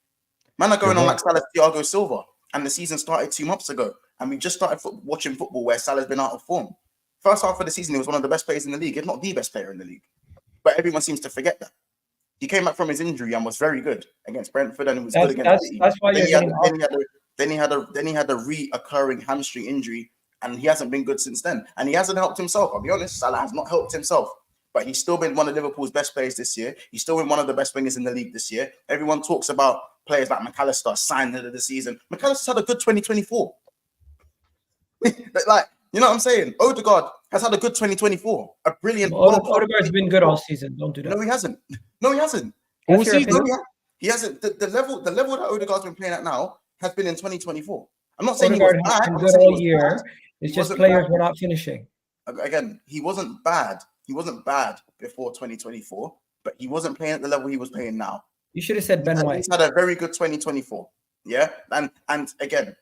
Man are going on like Salah, Thiago Silva, and the season started 2 months ago, and we just started watching football where Salah's been out of form. First half of the season, he was one of the best players in the league, if not the best player in the league. But everyone seems to forget that. He came back from his injury and was very good against Brentford, and he was good against City. That's why then he had a reoccurring hamstring injury, and he hasn't been good since then. And he hasn't helped himself. I'll be honest, Salah has not helped himself. But he's still been one of Liverpool's best players this year. He's still been one of the best wingers in the league this year. Everyone talks about players like McAllister signed into the season. McAllister's had a good 2024. Like, you know what I'm saying? Odegaard has had a good 2024. A brilliant. Odegaard's been good all season. Don't do that. No, he hasn't. No, he hasn't. All season? He hasn't. The level that Odegaard's been playing at now has been in 2024. I'm not saying Odegaard he was bad. has been good all year. It's just players were not finishing. Again, he wasn't bad. He wasn't bad before 2024, but he wasn't playing at the level he was playing now. You should have said Ben White. He's had a very good 2024. Yeah, and again,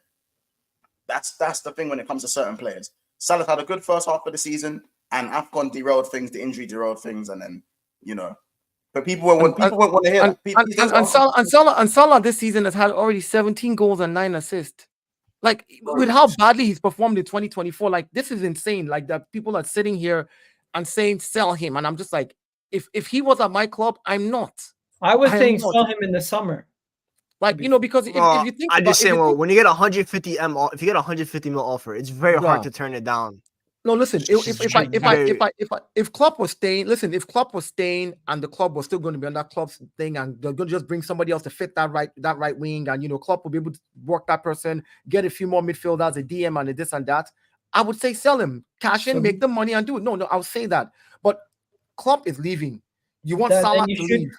that's the thing when it comes to certain players. Salah had a good first half of the season, and AFCON derailed things, the injury derailed things, and then but people won't want to hear that. And Salah this season has had already 17 goals and 9 assists. Like, with how badly he's performed in 2024, like, this is insane. Like, that people are sitting here and saying sell him, and I'm just like, if he was at my club, I'm not. I was saying sell him in the summer. Like, because if you think, I just say, when you get 150 M, if you get 150 mil offer, it's very hard to turn it down. No, listen. If Klopp was staying, and the club was still going to be on that Klopp's thing, and they're going to just bring somebody else to fit that right wing, and Klopp will be able to work that person, get a few more midfielders, a DM, and a this and that, I would say sell him, cash in, make the money, and do it. No, I would say that. But Klopp is leaving. You want Salah to leave.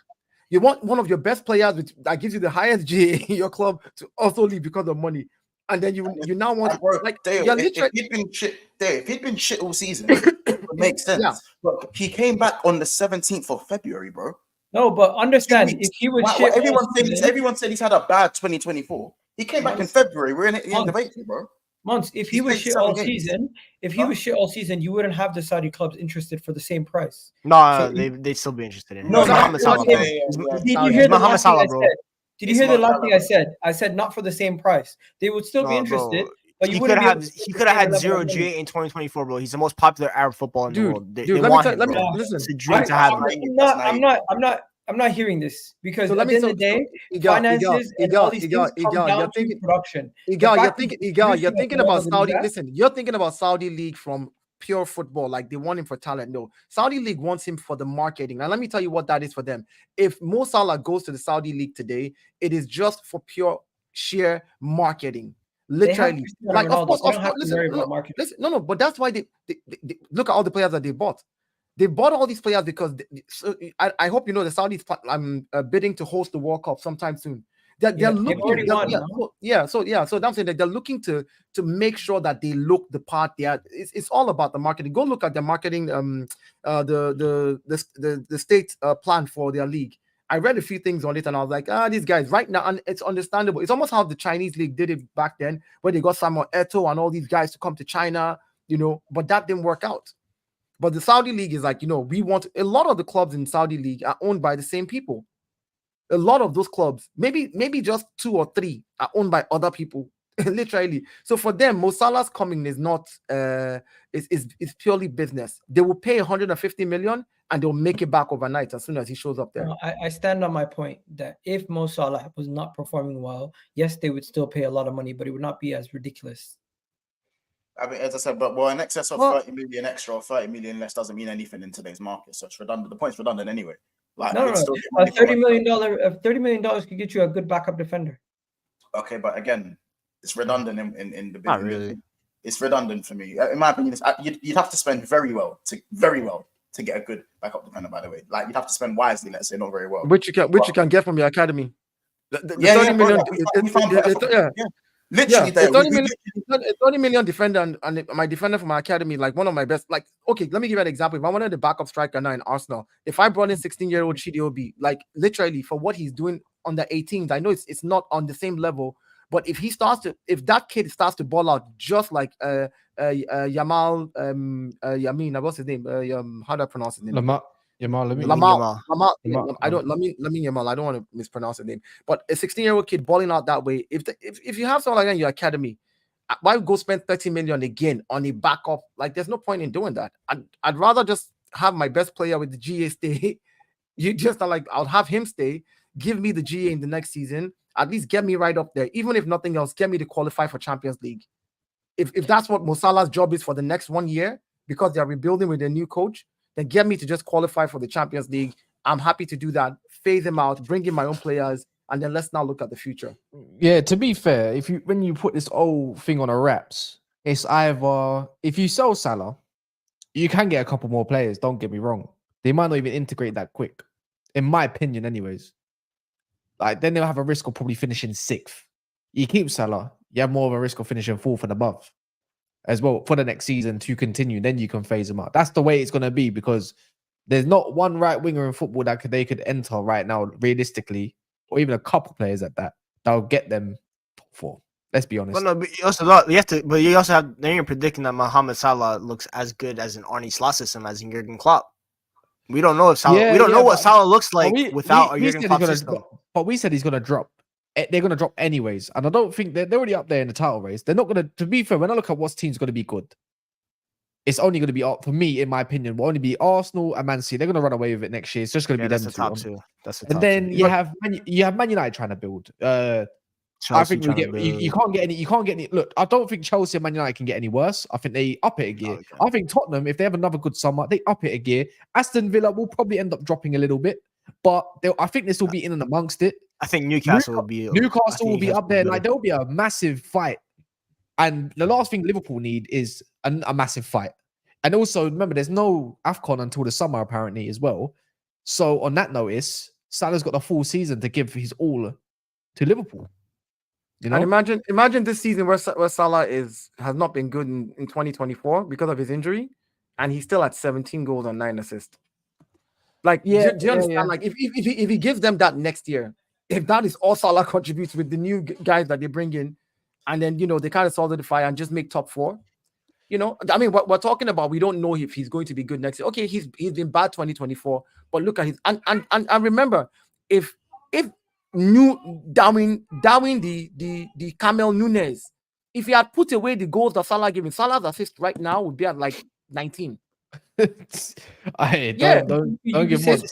You want one of your best players that gives you the highest GA in your club to also leave because of money. And then you now want if he'd been shit all season, it would make sense. Yeah. But he came back on the 17th of February, bro. No, but understand, if he was shit, everyone said he's had a bad 2024. He came back in February. We're in the end of April, bro. Months. If he was shit all season, you wouldn't have the Saudi clubs interested for the same price. No, they'd still be interested in him. No, Mohamed Salah. Did you hear the last thing I said? Did you hear the last thing I said? I said not for the same price. They would still be interested. Bro. But he could have had 0 GA in 2024, bro. He's the most popular Arab football in the world. They want him, bro. Listen, it's a dream to have him. I'm not I'm not hearing this because So at the end of the day, finances and all these things come down to production. You're thinking about Saudi. Listen, you're thinking about Saudi League from pure football, like they want him for talent. No, Saudi League wants him for the marketing. Now, let me tell you what that is for them. If Mo Salah goes to the Saudi League today, it is just for pure sheer marketing. Literally, like of course, listen, no, but that's why they look at all the players that they bought. They bought all these players because I hope you know the Saudis bidding to host the World Cup sometime soon. They're looking, so I'm saying that they're looking to make sure that they look the part. It's all about the marketing. Go look at the marketing, the state plan for their league. I read a few things on it and I was like, these guys right now, and it's understandable. It's almost how the Chinese league did it back then, where they got Samuel Eto'o and all these guys to come to China, but that didn't work out. But the Saudi league is like, we want a lot of the clubs in Saudi league are owned by the same people. A lot of those clubs, maybe just 2 or 3 are owned by other people, literally. So for them, Mo Salah's coming is not is purely business. They will pay 150 million and they'll make it back overnight as soon as he shows up there. I stand on my point that if Mo Salah was not performing well, yes, they would still pay a lot of money, but it would not be as ridiculous. I mean, as I said, but in excess of 30 million extra or 30 million less doesn't mean anything in today's market. So it's redundant. The point's redundant anyway. Like, no. $30 million could get you a good backup defender. Okay, but again, it's redundant in the business. Not really. It's redundant for me. In my opinion, you'd have to spend very well to get a good backup defender. By the way, like you'd have to spend wisely. Let's say not very well. Which you can get from your academy. The 30 million. Literally, a 30 million defender and my defender from my academy, like one of my best. Like, okay, let me give you an example. If I wanted the backup striker now in Arsenal, if I brought in 16-year-old Chidobe, like literally for what he's doing on the 18s, I know it's not on the same level, but if that kid starts to ball out just like Yamal, Yamin, what's his name? How do I pronounce his name? Lamar. I don't want to mispronounce the name, but a 16-year-old kid balling out that way. If you have someone like that in your academy, why go spend 30 million again on a backup? Like, there's no point in doing that. I'd rather just have my best player with the GA stay. You just are like, I'll have him stay. Give me the GA in the next season. At least get me right up there. Even if nothing else, get me to qualify for Champions League. If that's what Mo Salah's job is for the next 1 year, because they're rebuilding with a new coach, then get me to just qualify for the Champions League. I'm happy to do that. Phase them out, bring in my own players, and then let's now look at the future. Yeah, to be fair, when you put this whole thing on a wraps, it's either if you sell Salah, you can get a couple more players. Don't get me wrong; they might not even integrate that quick, in my opinion, anyways. Like then they'll have a risk of probably finishing 6th. You keep Salah, you have more of a risk of finishing 4th and above as well for the next season to continue. Then you can phase them out. That's the way it's going to be because there's not one right winger in football that they could enter right now, realistically, or even a couple players at that'll get them top 4. Let's be honest. Well, no, but you also have. Then you're predicting that Mohamed Salah looks as good as an Arne Slot system as in Jurgen Klopp. We don't know if Salah. We don't know what Salah looks like without a Jurgen Klopp system. But we said he's going to drop. They're going to drop anyways. And I don't think they're already up there in the title race. They're not going to be fair, when I look at what team's going to be good, it's only going to be, for me, in my opinion, will only be Arsenal and Man City. They're going to run away with it next year. It's just going to be them two. That's the top two. You have Man United trying to build. I think you can't get any. Look, I don't think Chelsea and Man United can get any worse. I think they up it a gear. Okay. I think Tottenham, if they have another good summer, they up it a gear. Aston Villa will probably end up dropping a little bit, but I think they'll still be in and amongst it. I think Newcastle will be up there. Like there'll be a massive fight, and the last thing Liverpool need is a massive fight. And also remember, there's no AFCON until the summer apparently as well. So on that notice, Salah's got the full season to give his all to Liverpool. You know, and imagine this season where Salah has not been good in 2024 because of his injury, and he's still at 17 goals and 9 assists. Like, do you understand? Yeah. Like, if he gives them that next year, if that is all Salah contributes with the new guys that they bring in, and then they kind of solidify and just make top 4. I mean, what we're talking about, we don't know if he's going to be good next year. Okay, he's been bad 2024, but look at his and remember, if Darwin the Camel Nunes, if he had put away the goals that Salah gave him, Salah's assist right now would be at like 19. Don't give much.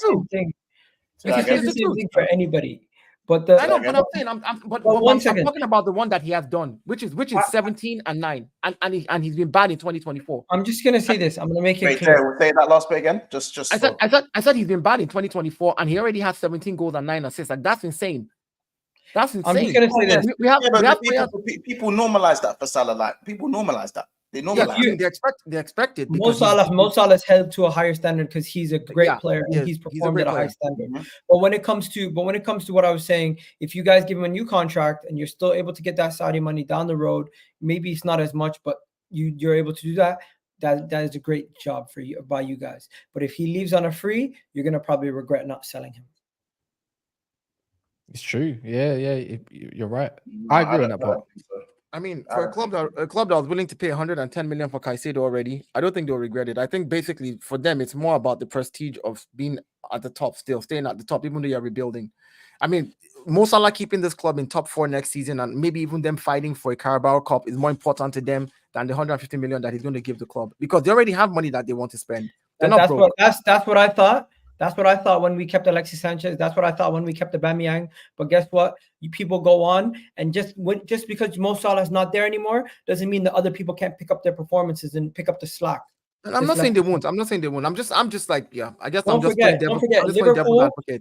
You can say the same thing for anybody. But I know, but I'm saying, but I'm talking about the one that he has done, which is 17 and 9, and he's been bad in 2024. I'm just gonna say this. I'm gonna make it clear. Say that last bit again. I said he's been bad in 2024, and he already has 17 goals and 9 assists. Like that's insane. That's insane. I'm just gonna say this. We have people normalize that for Salah. Like people normalize that. They normalize. They expect it. Mo Salah's held to a higher standard because he's a great player and he's performed at a high standard. Mm-hmm. But when it comes to what I was saying, if you guys give him a new contract and you're still able to get that Saudi money down the road, maybe it's not as much, but you're able to do that. That is a great job for you by you guys. But if he leaves on a free, you're gonna probably regret not selling him. It's true. Yeah, you're right. I agree on that part. I mean, for a club that was willing to pay 110 million for Caicedo already, I don't think they'll regret it. I think basically for them, it's more about the prestige of being at the top, still staying at the top, even though you're rebuilding. I mean, Mo Salah keeping this club in top 4 next season, and maybe even them fighting for a Carabao Cup is more important to them than the 150 million that he's going to give the club, because they already have money that they want to spend. That's what I thought. That's what I thought when we kept Alexis Sanchez. That's what I thought when we kept Aubameyang. But guess what? People go on, and just because Mo Salah is not there anymore doesn't mean that other people can't pick up their performances and pick up the slack. And I'm not saying they won't. I'm just like, yeah. I guess don't forget,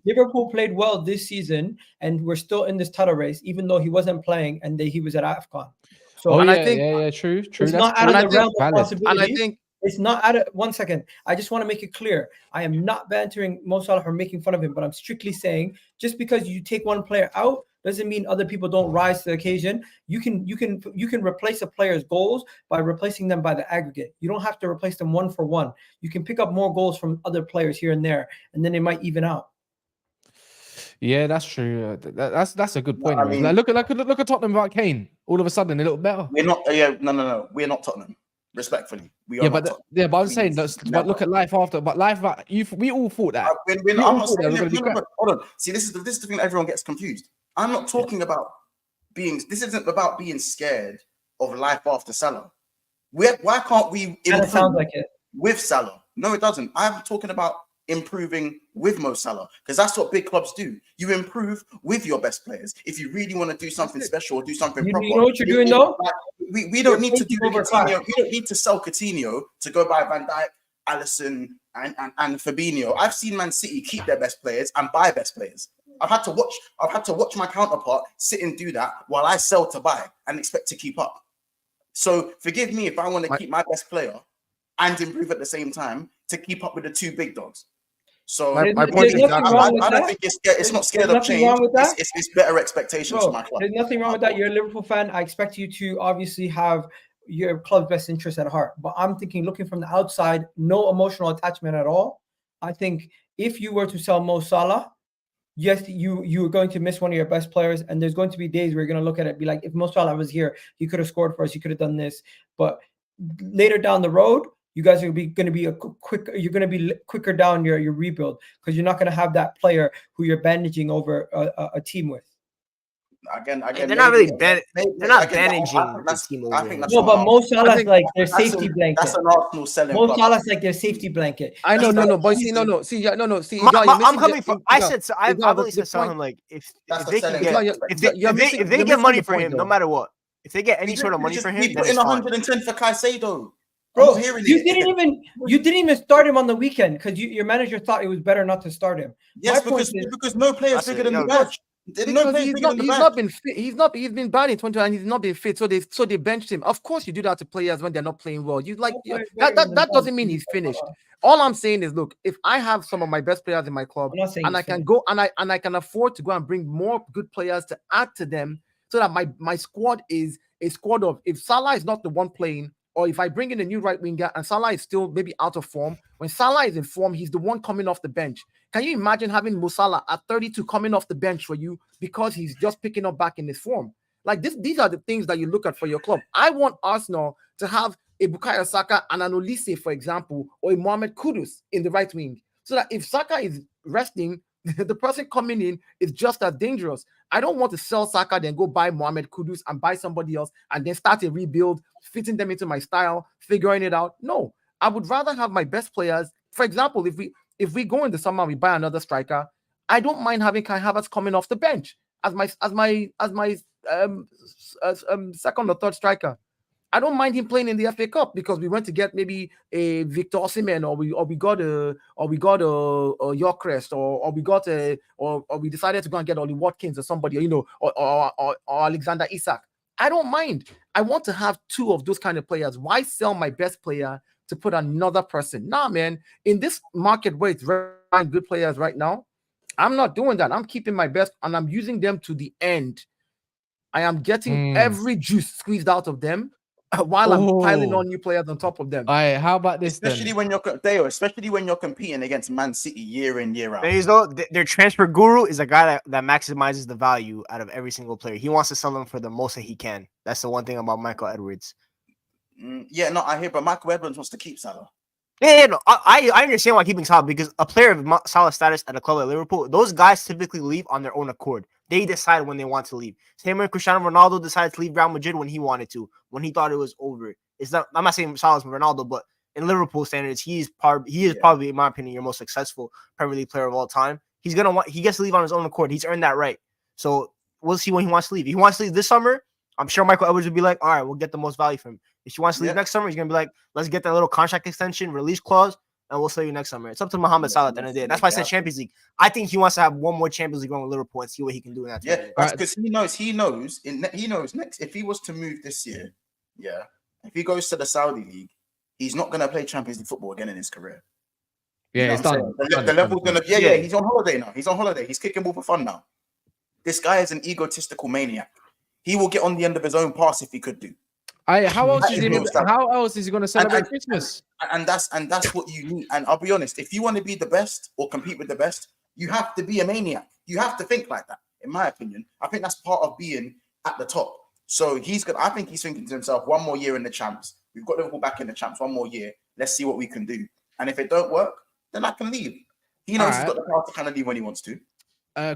Liverpool played well this season, and we're still in this title race, even though he wasn't playing and he was at AFCON. So, I think, true. It's not out of the realm of possibility. And I think. It's not out of 1 second. I just want to make it clear. I am not bantering Mo Salah or making fun of him, but I'm strictly saying just because you take one player out doesn't mean other people don't rise to the occasion. You can replace a player's goals by replacing them by the aggregate. You don't have to replace them one for one. You can pick up more goals from other players here and there, and then they might even out. Yeah, that's true. That's a good point. I mean, look at Tottenham without Kane. All of a sudden, a little better. We're not. No. We're not Tottenham. Respectfully, but I'm saying but look at life after. But life, we all thought that. I'm not saying hold on. See, this is the thing that everyone gets confused. I'm not talking about being. This isn't about being scared of life after Salah. Why can't we improve with Salah? No, it doesn't. I'm talking about improving with Mo Salah, because that's what big clubs do. You improve with your best players. If you really want to do something special or do something proper, you know what you're doing though. We don't need to do Coutinho. We don't need to sell Coutinho to go buy Van Dijk, Alisson, and Fabinho. I've seen Man City keep their best players and buy best players. I've had to watch my counterpart sit and do that while I sell to buy and expect to keep up. So forgive me if I want to keep my best player and improve at the same time to keep up with the two big dogs. So my point is that I don't think it's not scared of change. It's better expectations for my club. There's nothing wrong with that. You're a Liverpool fan. I expect you to obviously have your club's best interest at heart. But I'm thinking, looking from the outside, no emotional attachment at all. I think if you were to sell Mo Salah, yes, you are going to miss one of your best players, and there's going to be days where you're going to look at it and be like, if Mo Salah was here, he could have scored for us. He could have done this. But later down the road, you guys are going to be quicker down your rebuild, because you're not going to have that player who you're bandaging over a team with. Again, they're not really they're not bandaging the team over. No, but Mo Salah's like their safety blanket. That's an Arsenal selling. Mo Salah's like their safety blanket. I know, no, but see, no. I'm coming from. I said, I've always said to him, like, if they get money for him, no matter what, if they get any sort of money for him, we put in 110 for Caicedo. Bro, you didn't even start him on the weekend because your manager thought it was better not to start him. Yes, because no player is bigger than the bench. He's not been fit. He's been bad in 20 and he's not been fit. So they benched him. Of course, you do that to players when they're not playing well. That doesn't mean he's finished. All I'm saying is, look, if I have some of my best players in my club and I can go and I can afford to go and bring more good players to add to them, so that my squad is a squad of, if Salah is not the one playing, or if I bring in a new right winger and Salah is still maybe out of form, when Salah is in form, he's the one coming off the bench. Can you imagine having Mo Salah at 32 coming off the bench for you because he's just picking up back in his form? Like this, these are the things that you look at for your club. I want Arsenal to have a Bukayo Saka and an Olise, for example, or a Mohamed Kudus in the right wing, so that if Saka is resting, the person coming in is just as dangerous. I don't want to sell Saka, then go buy Mohamed Kudus and buy somebody else and then start a rebuild, fitting them into my style, figuring it out. No, I would rather have my best players. For example, if we go in the summer, we buy another striker, I don't mind having Kai Havertz coming off the bench as my second or third striker. I don't mind him playing in the FA Cup because we went to get maybe a Victor Osimhen or we got a Yorkrest or we decided to go and get Ollie Watkins or somebody, or Alexander Isak. I don't mind. I want to have two of those kind of players. Why sell my best player to put another person? Nah, man. In this market where it's very good players right now, I'm not doing that. I'm keeping my best and I'm using them to the end. I am getting every juice squeezed out of them while I'm piling on new players on top of them. All right, how about this? Especially when you're competing against Man City year in, year out. Their transfer guru is a guy that maximizes the value out of every single player. He wants to sell them for the most that he can. That's the one thing about Michael Edwards. I hear, but Michael Edwards wants to keep Salah. No, I understand why keeping Salah, because a player of Salah's status at a club like Liverpool, those guys typically leave on their own accord. They decide when they want to leave. Same way Cristiano Ronaldo decided to leave Real Madrid when he wanted to, when he thought it was over. I'm not saying Salah's Ronaldo, but in Liverpool standards, he is probably, in my opinion, your most successful Premier League player of all time. He gets to leave on his own accord. He's earned that right. So we'll see when he wants to leave. If he wants to leave this summer, I'm sure Michael Edwards would be like, all right, we'll get the most value from him. If he wants to leave next summer, he's going to be like, let's get that little contract extension, release clause, and we'll sell you next summer. It's up to Mohamed Salah at the end of the day. That's why I said Champions League. I think he wants to have one more Champions League run with Liverpool and see what he can do in that. Yeah, that's because he knows next, if he was to move this year, if he goes to the Saudi League, he's not going to play Champions League football again in his career. Yeah, it's done. The level's going to, he's on holiday now. He's on holiday. He's kicking ball for fun now. This guy is an egotistical maniac. He will get on the end of his own pass if he could do. How else is he going to celebrate Christmas? And that's what you need. And I'll be honest, if you want to be the best or compete with the best, you have to be a maniac. You have to think like that. In my opinion, I think that's part of being at the top. So I think he's thinking to himself, one more year in the champs. We've got Liverpool back in the champs. One more year. Let's see what we can do. And if it don't work, then I can leave. He knows he's got the power to kind of leave when he wants to.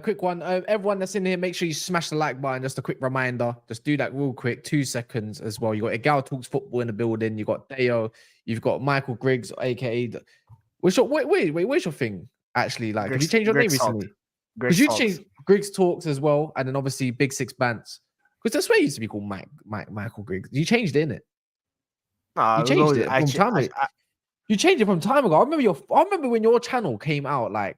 Quick one. Everyone that's in here, make sure you smash the like button. Just a quick reminder. Just do that real quick. 2 seconds as well. You got Egal Talks Football in the building. You got Deo. You've got Michael Griggs, aka. Wait, where's your thing? Actually, like, have you changed your name recently? Because you changed Griggs Talks as well, and then obviously Big Six Bants. Because that's where it used to be called Michael Griggs. You changed it, innit? You changed it from time ago. You changed it from time ago. I remember when your channel came out, like.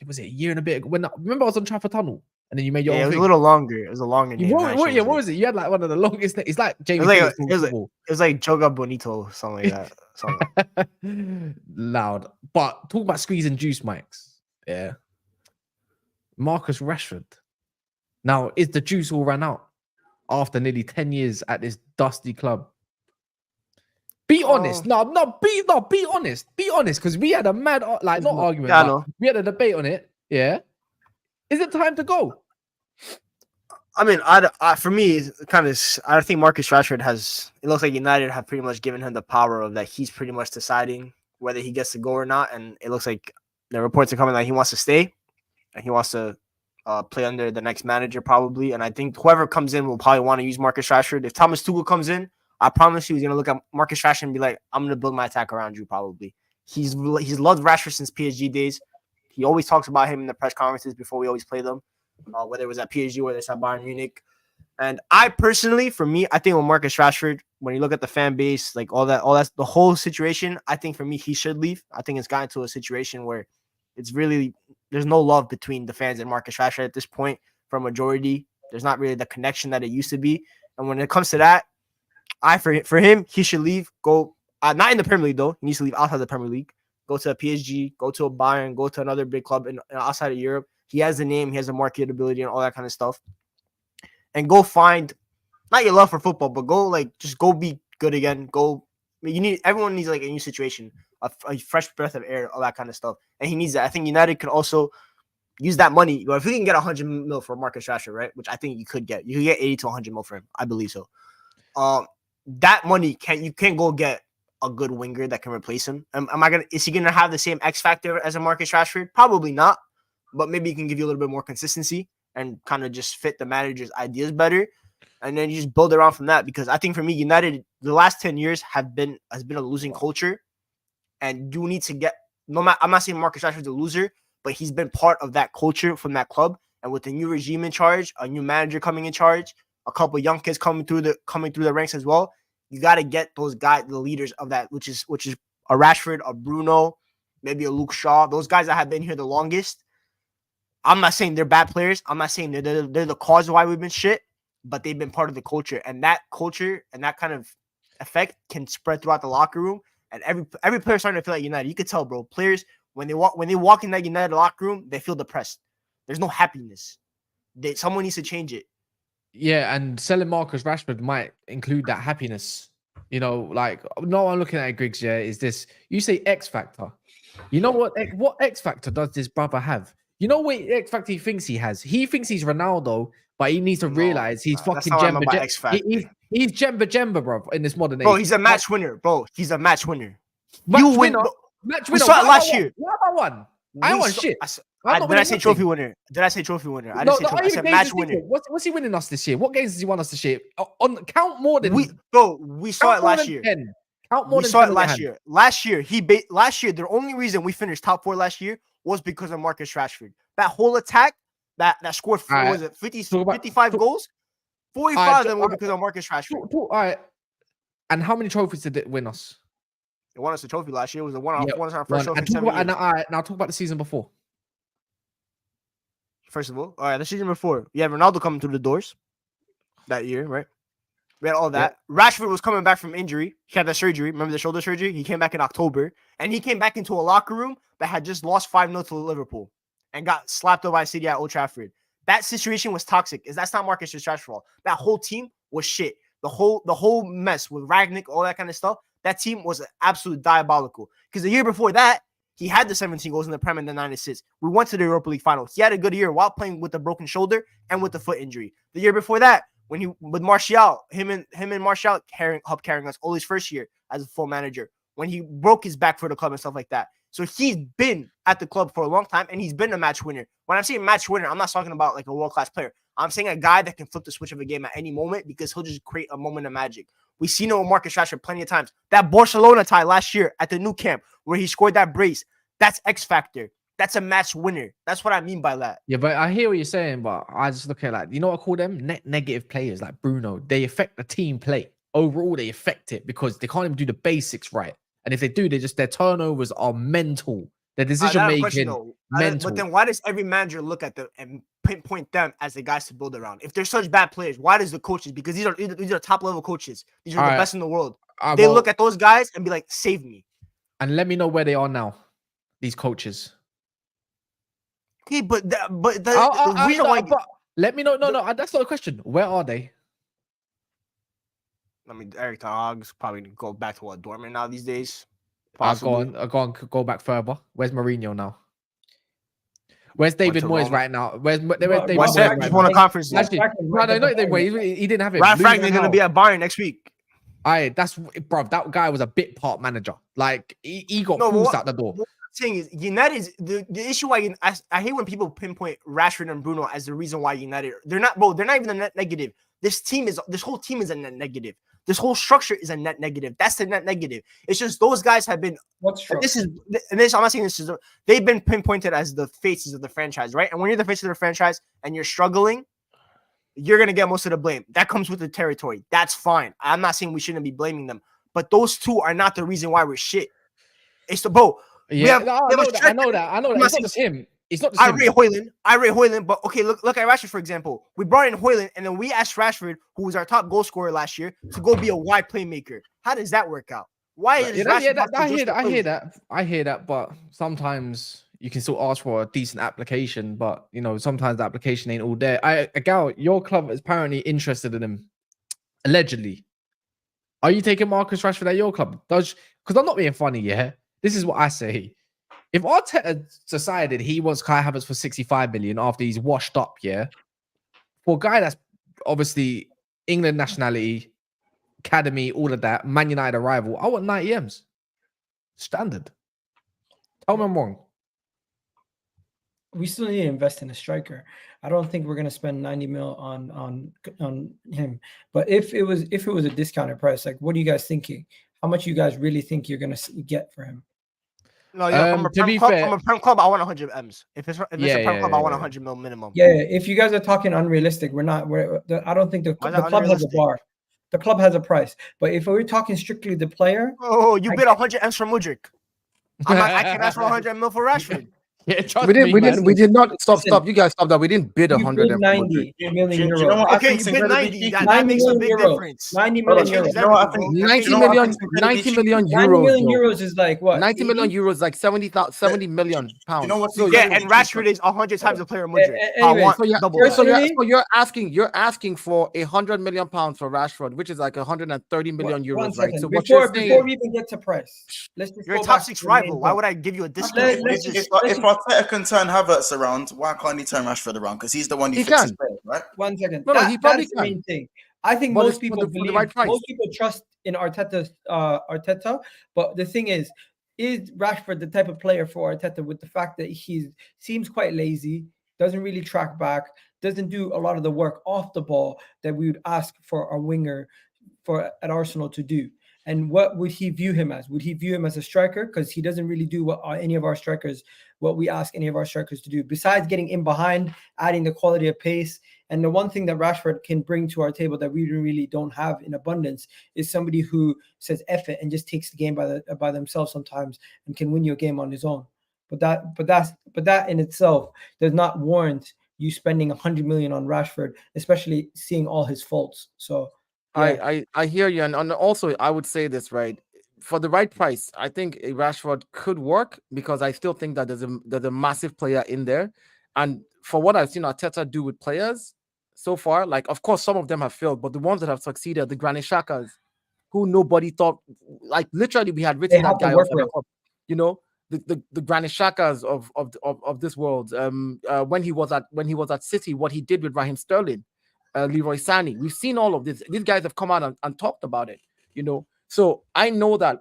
Was it a year and a bit? Remember I was on Trafford Tunnel, and then you made your own it was thing. a little longer. It was a longer name. What was it? You had like one of the longest. It's like Jamie. It was like Joga Bonito, something like that. Loud, but talk about squeezing juice mics. Yeah, Marcus Rashford. Now, is the juice all ran out after nearly 10 years at this dusty club? Be honest. Be honest. Be honest, because we had a mad, not argument. Yeah, I know. We had a debate on it. Yeah. Is it time to go? I mean, for me, I think Marcus Rashford it looks like United have pretty much given him the power of that. He's pretty much deciding whether he gets to go or not. And it looks like the reports are coming that he wants to stay and he wants to play under the next manager probably. And I think whoever comes in will probably want to use Marcus Rashford. If Thomas Tuchel comes in, I promise you he's going to look at Marcus Rashford and be like, I'm going to build my attack around you probably. He's loved Rashford since PSG days. He always talks about him in the press conferences before we always play them, whether it was at PSG or whether it's at Bayern Munich. And I personally, for me, I think with Marcus Rashford, when you look at the fan base, like all that, the whole situation, I think for me, he should leave. I think it's gotten to a situation where it's really, there's no love between the fans and Marcus Rashford at this point for a majority. There's not really the connection that it used to be. And when it comes to that, for him, he should leave, go, not in the Premier League though. He needs to leave outside the Premier League, go to a PSG, go to a Bayern, go to another big club outside of Europe. He has the name, he has the marketability and all that kind of stuff. And go find, not your love for football, but just go be good again. Everyone needs like a new situation, a fresh breath of air, all that kind of stuff. And he needs that. I think United could also use that money. If we can get 100 mil for Marcus Rashford, right? Which I think you could get 80 to 100 mil for him. I believe so. That money you can't go get a good winger that can replace him. Is he gonna have the same X factor as a Marcus Rashford? Probably not, but maybe he can give you a little bit more consistency and kind of just fit the manager's ideas better. And then you just build around from that, because I think for me, United, the last 10 years has been a losing culture. And you need to get, I'm not saying Marcus Rashford's a loser, but he's been part of that culture from that club. And with the new regime in charge, a new manager coming in charge, a couple of young kids coming through the ranks as well, you got to get those guys, the leaders of that, which is a Rashford, a Bruno, maybe a Luke Shaw, those guys that have been here the longest. I'm not saying they're bad players. I'm not saying they're the cause of why we've been shit, but they've been part of the culture. And that culture and that kind of effect can spread throughout the locker room. And every player starting to feel like United. You could tell, bro. Players, when they walk in that United locker room, they feel depressed. There's no happiness. Someone needs to change it. Yeah, and selling Marcus Rashford might include that happiness. You know, like, no, I'm looking at it, Griggs, yeah, is this, you say X Factor. You know what X Factor does this brother have? You know what X Factor he thinks he has? He thinks he's Ronaldo, but he needs to realize he's fucking Jemba. He's Jemba, bro, in this modern age. Bro, he's a match winner, bro. He's a match winner. Match winner. We saw it last year. What have I won? I won shit. Did I say trophy winner? I didn't say trophy winner. I said match winner. What's he winning us this year? What games does he won us this year? Count more than we saw it last year. We saw it last year. Last year, the only reason we finished top 4 last year was because of Marcus Rashford. That whole attack that scored 55 goals, 45 of them were because of Marcus Rashford. All right. And how many trophies did it win us? It won us a trophy last year. It was one of our first trophy in 7 years. Now talk about the season before. First of all right, the season before, we had Ronaldo coming through the doors that year, right? We had all that. Yeah. Rashford was coming back from injury. He had that surgery. Remember the shoulder surgery? He came back in October, and he came back into a locker room that had just lost 5-0 to Liverpool and got slapped up by City at Old Trafford. That situation was toxic. That's not Marcus Rashford's fault. That whole team was shit. The whole mess with Ragnick, all that kind of stuff. That team was absolute diabolical. Because the year before that, he had the 17 goals in the Prem and the 9 assists. We went to the Europa League final. He had a good year while playing with a broken shoulder and with the foot injury. The year before that, with Martial, him and Martial helped carrying us all his first year as a full manager when he broke his back for the club and stuff like that. So he's been at the club for a long time and he's been a match winner. When I'm saying match winner, I'm not talking about like a world-class player. I'm saying a guy that can flip the switch of a game at any moment because he'll just create a moment of magic. We've seen it with Marcus Rashford plenty of times. That Barcelona tie last year at the new camp where he scored that brace, that's X Factor. That's a match winner. That's what I mean by that. Yeah, but I hear what you're saying, but I just look at you know what I call them? Net negative players like Bruno. They affect the team play. Overall, they affect it because they can't even do the basics right. And if they do, their turnovers are mental. Their decision making mental. But then why does every manager look at them and pinpoint them as the guys to build around? If they're such bad players, why does the coaches? Because these are top level coaches. These are the best in the world. They look at those guys and be like, "Save me." And let me know where they are now. These coaches. Okay, but let me know. No, that's not a question. Where are they? I mean, Eric Ten Hag's probably go back to Dortmund now these days. Go back further. Where's Mourinho now? Where's David Moyes right now? Where's David Moyes? Just won a conference. No, not David Moyes. He didn't have it. Ralph Rangnick's gonna be at Bayern next week. That guy was a bit part manager. Like he got forced out the door. Thing is, United is the issue why I hate when people pinpoint Rashford and Bruno as the reason why United. They're not even a net negative. This whole team is a net negative. This whole structure is a net negative. That's the net negative. It's just those guys have been. I'm not saying this is. They've been pinpointed as the faces of the franchise, right? And when you're the face of the franchise and you're struggling, you're gonna get most of the blame. That comes with the territory. That's fine. I'm not saying we shouldn't be blaming them, but those two are not the reason why we're shit. It's the boat. Yeah, I know that. It's not just him. It's not just I rate Højlund, but okay, look at Rashford, for example. We brought in Højlund, and then we asked Rashford, who was our top goal scorer last year, to go be a wide playmaker. How does that work out? Why is Rashford? I hear that, but sometimes you can still ask for a decent application, but sometimes the application ain't all there. Your club is apparently interested in him, allegedly. Are you taking Marcus Rashford at your club? Because I'm not being funny, yeah. This is what I say. If Arteta decided he wants Kai Havertz for 65 million after he's washed up, yeah, for a guy that's obviously England nationality, academy, all of that, Man United arrival, I want 90 M's. Standard. Tell me I'm wrong. We still need to invest in a striker. I don't think we're going to spend 90 mil on him. But if it was a discounted price, like, what are you guys thinking? How much you guys really think you're going to get for him? No, yeah, from a To prem be club, fair, from a prem club, I want 100 M's. If it's Yeah, a prem yeah, club, I want yeah. 100 mil minimum. Yeah, if you guys are talking unrealistic, we're not. I don't think the Why is club that has a unrealistic? bar. The club has a price. But if we're talking strictly the player, Oh, you bid 100 M's for Mudryk. I can ask for 100 mil for Rashford. Yeah, trust We didn't. me, We man. didn't. We did not stop. Listen, Stop. You guys stop that. We didn't bid you 100. bid 90 million Do you know euros. what I Okay, think's you bid incredibly 90. cheeky? That 90 makes a million big euros. difference. 90 Hold million on, That changes you know what I everything, think? bro. 90 Do you know what I million. think's incredibly 90 cheeky? million 90 euros. million Yo. euros is like what? 90 million 80? euros, like 70 million Do pounds. you know what's So Yeah, incredibly and cheeky? Rashford is 100 times the player of A- Mudryk. a- I anyways, want So you're, double so that. you're, you're asking for 100 million pounds for Rashford, which is like 130 million euros, One right? second. So what you're Before saying, we even get to price, let's just You're a go top back 6 to the main rival. Why point. would I give you a If, discount? Let's if, just- if Arteta can turn Havertz around, why can't he turn Rashford around? Because he's the one who He fixes can. players, right? One second. No, he probably That's the can. main thing. I think But most it's people for the believe, right price. most people trust in Arteta. But the thing is Rashford the type of player for Arteta with the fact that he seems quite lazy, doesn't really track back, doesn't do a lot of the work off the ball that we would ask for a winger at Arsenal to do? And what would he view him as? Would he view him as a striker? Because he doesn't really do what we ask any of our strikers to do, besides getting in behind, adding the quality of pace. And the one thing that Rashford can bring to our table that we really don't have in abundance is somebody who says F it and just takes the game by themselves sometimes and can win you a game on his own. But that in itself does not warrant you spending 100 million on Rashford, especially seeing all his faults. So yeah. I hear you, and also I would say this, right? For the right price, I think a Rashford could work, because I still think that there's a massive player in there, and for what I've seen Arteta do with players so far, like of course some of them have failed, but the ones that have succeeded, the Granit Xhakas, who nobody thought, like literally we had written that guy off at the club, you know, the Granit Xhakas of this world. When he was at City, what he did with Raheem Sterling, Leroy Sané. We've seen all of this. These guys have come out and talked about it, you know. So I know that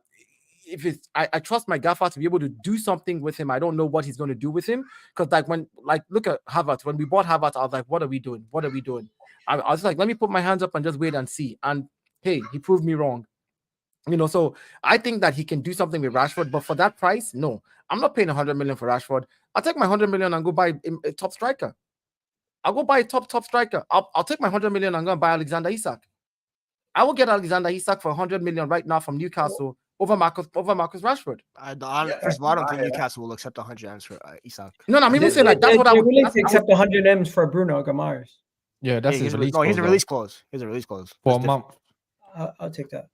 if I trust my gaffer to be able to do something with him. I don't know what he's going to do with him, because look at Havertz. When we bought Havertz, I was like, what are we doing? What are we doing? I was like, let me put my hands up and just wait and see. And hey, he proved me wrong. You know, so I think that he can do something with Rashford, but for that price, no, I'm not paying 100 million for Rashford. I'll take my 100 million and go buy a top striker. I'll go buy a top striker. I'll take my 100 million and go and buy Alexander Isak. I will get Alexander Isak for 100 million right now from Newcastle over Marcus Rashford. First of all, I don't think Newcastle will accept 100 M's for Isak. No, I'm even saying like that's what I would willing to accept 100 M's for Bruno Guimaraes. Yeah, that's his release. No, he's a release clause. He's a release clause for a month. I'll take that.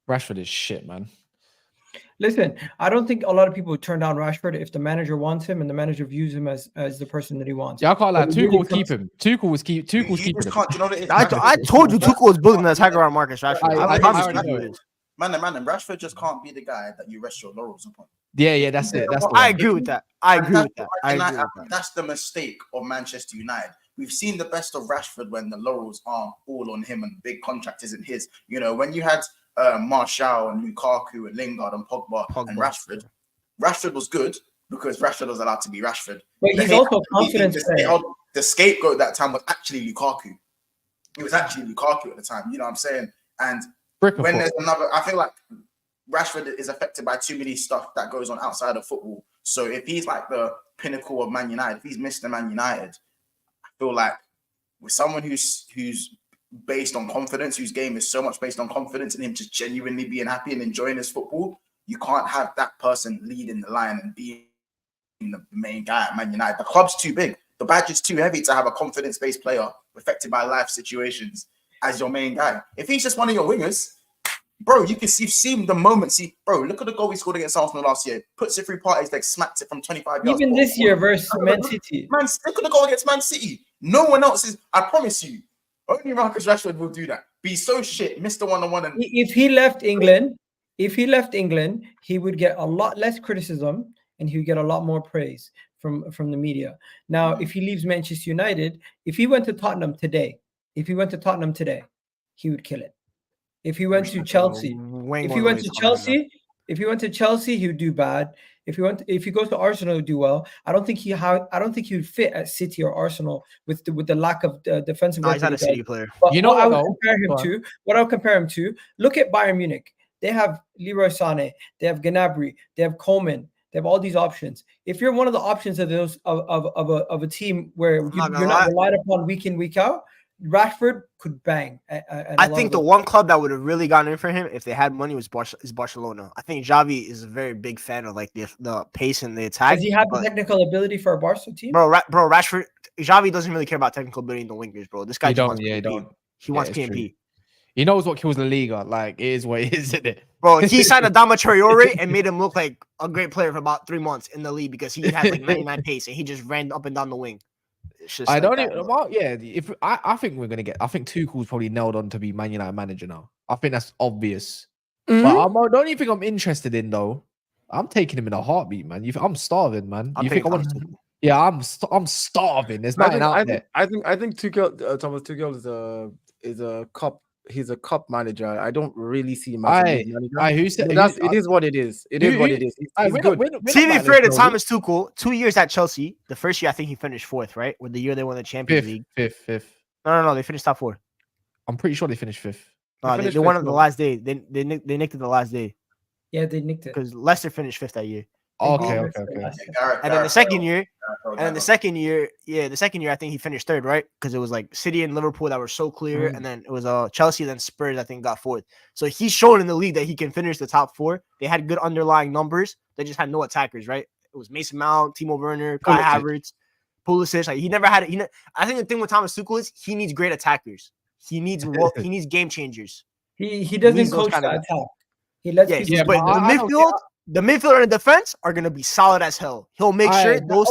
Rashford is shit, man. Listen, I don't think a lot of people would turn down Rashford if the manager wants him and the manager views him as the person that he wants. Yeah, I can't lie. Tuchel would keep him. Tuchel's keeping him. You know what it is? I told you Tuchel was building the attack around Marcus Rashford. I promise you. Man, Rashford just can't be the guy that you rest your laurels upon. Yeah, that's it. I agree with that. I agree with that. That's the mistake of Manchester United. We've seen the best of Rashford when the laurels aren't all on him and the big contract isn't his. You know, when you had Martial and Lukaku and Lingard and Pogba and Rashford. Rashford was good because Rashford was allowed to be Rashford. But he's also confident. The scapegoat that time was actually Lukaku. It was actually Lukaku at the time. You know what I'm saying? And when there's another, I feel like Rashford is affected by too many stuff that goes on outside of football. So if he's like the pinnacle of Man United, if he's Mr. Man United, I feel like with someone who's based on confidence, whose game is so much based on confidence and him just genuinely being happy and enjoying his football, you can't have that person leading the line and being the main guy at Man United. The club's too big. The badge is too heavy to have a confidence-based player affected by life situations as your main guy. If he's just one of your wingers, bro, you've seen the moments. Bro, look at the goal he scored against Arsenal last year. Puts it through parties, like smacked it from 25 yards. Even this year versus Man City. Man, look at the goal against Man City. No one else is, I promise you, only Marcus Rashford will do that. Be so shit, Mr. One-on-One. And if he left England, he would get a lot less criticism and he would get a lot more praise from the media. Now, if he leaves Manchester United, if he went to Tottenham today, he would kill it. If he went to Chelsea, he would do bad. If he goes to Arsenal, he would do well. I don't think he would fit at City or Arsenal with the lack of defensive. No, he's not a City player. But you know what I'll compare him to? Look at Bayern Munich. They have Leroy Sané, they have Gnabry, they have Coleman, they have all these options. If you're one of the options of those of a team where you're not relied upon week in, week out, Rashford could bang. I think the one club that would have really gotten in for him if they had money is Barcelona. I think Xavi is a very big fan of like the pace and the attack. Does he have the technical ability for a Barca team? Bro, Rashford, Xavi doesn't really care about technical ability in the wingers, bro. This guy wants PMP. He wants PMP. He knows what kills La Liga. Like, it is what it is, isn't it? Bro, he signed Adama Traore and made him look like a great player for about 3 months in the league because he had like 99 pace and he just ran up and down the wing. I don't even. Well, yeah, if I think we're gonna get. I think Tuchel's probably nailed on to be Man United manager now. I think that's obvious. But the only thing I'm interested in though, I'm taking him in a heartbeat, man. I'm starving, man. You think I want to? Yeah, I'm starving. There's nothing out there. I think Tuchel, Thomas Tuchel is a cup. He's a cup manager. I don't really see him as a manager. Who said, it is what it is. It is what it is. He's good. To be fair to Thomas Tuchel, 2 years at Chelsea. The first year, I think he finished 4th, right? With the year they won the Champions League. Fifth. No. They finished top 4. I'm pretty sure they finished 5th. They won it the last day. They nicked it the last day. Yeah, they nicked it because Leicester finished 5th that year. Okay. And then the second year, I think he finished 3rd, right? Because it was like City and Liverpool that were so clear, and then it was Chelsea, then Spurs, I think, got 4th. So he's shown in the league that he can finish the top 4. They had good underlying numbers. They just had no attackers, right? It was Mason Mount, Timo Werner, Kai Havertz, Pulisic. Like he never had it. I think the thing with Thomas Tuchel is he needs great attackers. He needs game changers. He doesn't coach that attack. He lets but the midfield and the defense are going to be solid as hell. He'll make sure those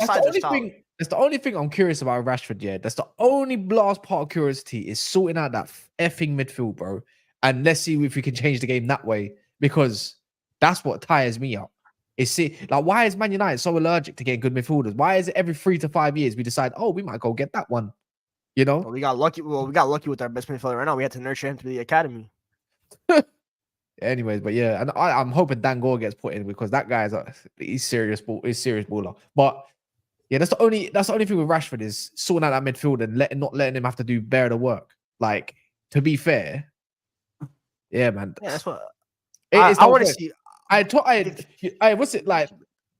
sides are solid. That's the only thing I'm curious about Rashford, yeah. That's the only last part of curiosity is sorting out that effing midfield, bro. And let's see if we can change the game that way, because that's what tires me up. Why is Man United so allergic to getting good midfielders? Why is it every 3 to 5 years we decide, we might go get that one? You know? We got lucky with our best midfielder right now. We had to nurture him to the academy. Anyways, but yeah, and I'm hoping Dan Gore gets put in because that guy he's serious baller. But yeah, that's the only thing with Rashford is sorting out that midfield and not letting him have to bear the work. Like, to be fair, yeah, man. Yeah, that's what I want to see. What's it like?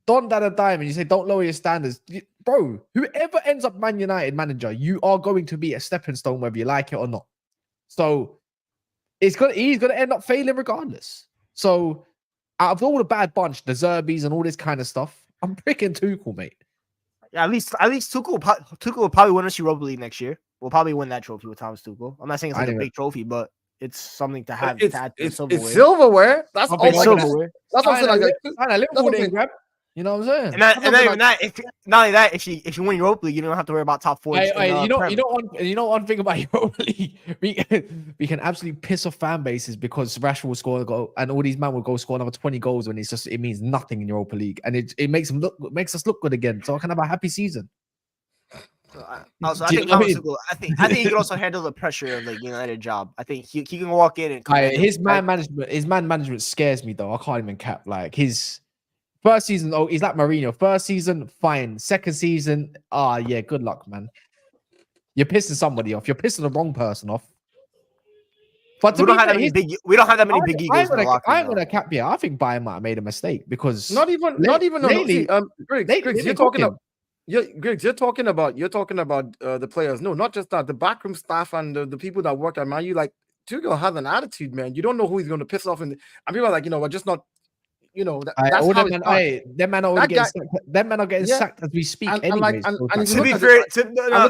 Don Dada Diamond, you say don't lower your standards, bro. Whoever ends up Man United manager, you are going to be a stepping stone, whether you like it or not. So he's gonna end up failing regardless. So out of all the bad bunch, the Zerbies and all this kind of stuff, I'm picking Tuchel, mate. Yeah, at least Tuchel will probably win us Europa League next year. We'll probably win that trophy with Thomas Tuchel. I'm not saying it's like a big trophy, but it's something to have. It's silverware. That's all. Silverware. That's what I'm saying. Liverpool didn't grab. You know what I'm saying? And not even that. Not only that, if you win Europa League, you don't have to worry about top 4. You know one thing about Europa League, we can absolutely piss off fan bases because Rashford will score a goal and all these men will go score another 20 goals when it means nothing in Europa League, and it makes us look good again. So I can have a happy season. I think he can also handle the pressure of the United job. I think he can walk in and his man management scares me though. I can't even cap like his. First season, he's like Mourinho. First season, fine. Second season, yeah, good luck, man. You're pissing somebody off. You're pissing the wrong person off. But we don't have that many big egos. I ain't gonna cap. Yeah, I think Bayern might have made a mistake because not even lately. Griggs, you're talking about the players. No, not just that. The backroom staff and the people that work at Man U, like Tuchel has an attitude, man. You don't know who he's going to piss off, and people are like, we're just not. That's how them men are getting sacked as we speak. To be fair,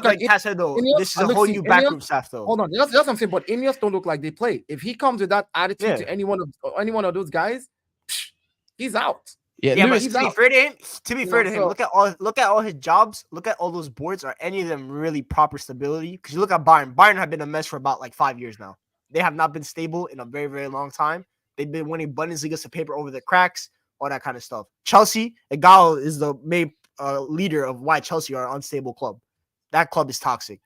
like Cass said though, this is a whole new backroom staff though. Hold on, that's what I'm saying. But Ineos don't look like they play. If he comes with that attitude to any one of those guys, he's out. Yeah, but to be fair to him, look at all his jobs. Look at all those boards. Are any of them really proper stability? Because you look at Bayern. Bayern have been a mess for about like 5 years now. They have not been stable in a very, very long time. They've been winning Bundesliga to paper over the cracks, all that kind of stuff. Chelsea, Egal is the main leader of why Chelsea are an unstable club. That club is toxic.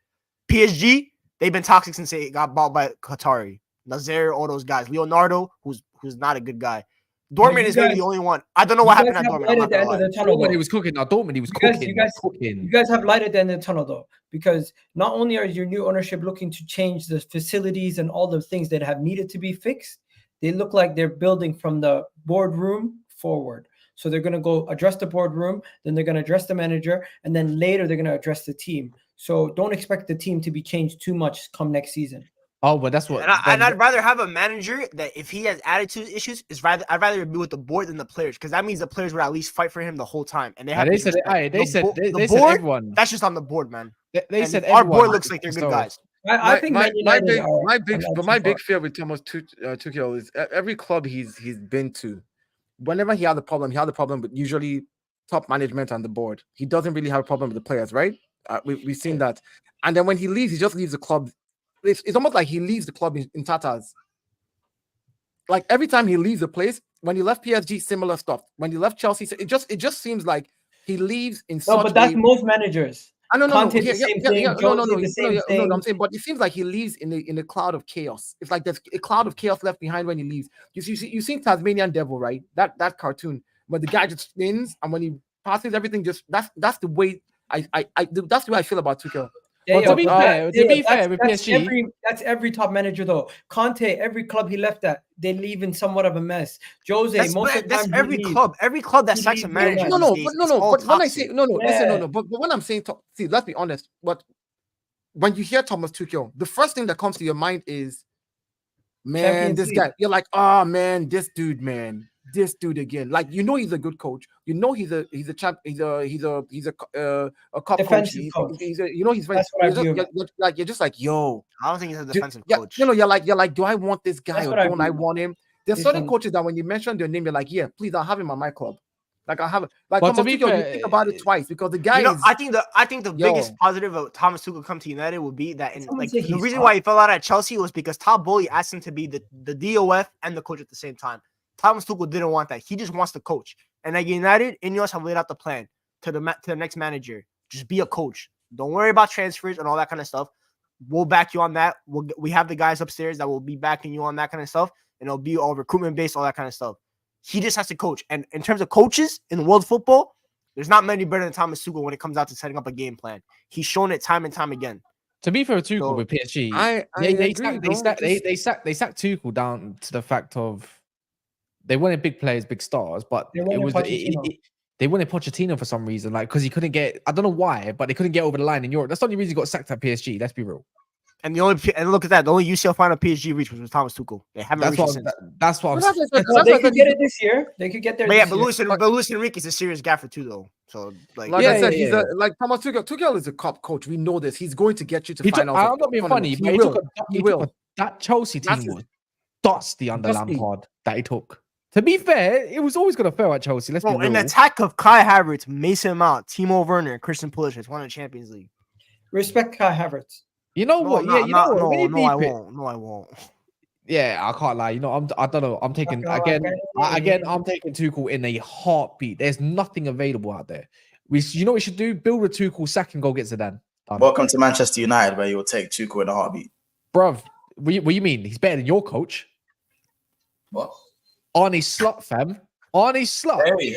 PSG, they've been toxic since they got bought by Qatari. Nazaire, all those guys. Leonardo, who's not a good guy. Dortmund is maybe the only one. I don't know what happened at Dortmund. Dortmund, he was cooking. Now Dortmund, he was cooking. You guys have light at the end of the tunnel, though, because not only are your new ownership looking to change the facilities and all the things that have needed to be fixed, they look like they're building from the boardroom forward. So they're going to go address the boardroom, then they're going to address the manager, and then later they're going to address the team. So don't expect the team to be changed too much come next season. Oh, but that's what. And I'd rather have a manager that if he has attitude issues, I'd rather be with the board than the players, because that means the players would at least fight for him the whole time. And they said everyone. That's just on the board, man. They said our board looks like they're good guys. I think my big fear with Thomas Tuchel is every club he's been to, whenever he had a problem with usually top management on the board. He doesn't really have a problem with the players, right? We've seen that. And then when he leaves, he just leaves the club. It's almost like he leaves the club in tatters. Like every time he leaves the place, when he left PSG, similar stuff. When he left Chelsea, it just seems like he leaves in such. No, but that's most managers. I don't know. No, I'm saying, but it seems like he leaves in a cloud of chaos. It's like there's a cloud of chaos left behind when he leaves. You've seen Tasmanian Devil, right? That cartoon where the guy just spins and when he passes everything, just that's the way that's the way I feel about Tuchel. Yeah, to be fair, with PSG, that's every top manager though. Conte, every club he left at, they leave in somewhat of a mess. Jose, that's every club that sacks a manager. But when I'm saying, see, let's be honest. But when you hear Thomas Tuchel, the first thing that comes to your mind is, man, this guy. You're like, oh man, this dude again. Like, you know, he's a good coach. You know, he's a champ. He's a cup defensive coach. coach. He's very. You're just like, yo. I don't think he's a defensive coach. You know, you're like, do I want this guy or don't I want him? There's certain Defense. coaches that when you mention their name, you're like, yeah, please, I'll have him on my club. Like, I'll have it. Like, But to Thomas be Tuchel, fair, you think about it twice because the guy is. I think the biggest positive of Thomas Tuchel come to United would be that the reason hot. why he fell out at Chelsea was because Todd Bowley asked him to be the DOF and the coach at the same time. Thomas Tuchel didn't want that. He just wants to coach. And at United, Ineos have laid out the plan to the next manager. Just be a coach. Don't worry about transfers and all that kind of stuff. We'll back you on that. We have the guys upstairs that will be backing you on that kind of stuff. And it'll be all recruitment based, all that kind of stuff. He just has to coach. And in terms of coaches in world football, there's not many better than Thomas Tuchel when it comes out to setting up a game plan. He's shown it time and time again. to be fair with Tuchel with PSG, they sacked Tuchel down to the fact of they wanted big players, big stars, but they wanted Pochettino for some reason, like because he couldn't get, I don't know why, but they couldn't get over the line in Europe. That's the only reason he got sacked at PSG. Let's be real. And look at that. The only UCL final PSG reached was with Thomas Tuchel. They haven't reached it since. That's what I'm saying. They could get it this year. They could get there. But Luis Enrique is a serious gaffer too, though. So I said, he's like Thomas Tuchel. Tuchel is a top coach. We know this. He's going to get you to finals. I'm not being funny, but he will. That Chelsea team was dusty under Lampard that he took. To be fair, it was always going to fail at Chelsea. Let's be real. An attack of Kai Havertz, Mason Mount, Timo Werner, Christian Pulisic won the Champions League. Respect Kai Havertz. You know what? No, I won't. Yeah, I can't lie. You know, I don't know. I'm taking I'm taking Tuchel in a heartbeat. There's nothing available out there. You know what we should do? Build a Tuchel, sack and go get Zidane. Done. Welcome to Manchester United, where you'll take Tuchel in a heartbeat. Bruv, what you mean? He's better than your coach. What? Arnie Slot, fam. Arnie Slot. Hey.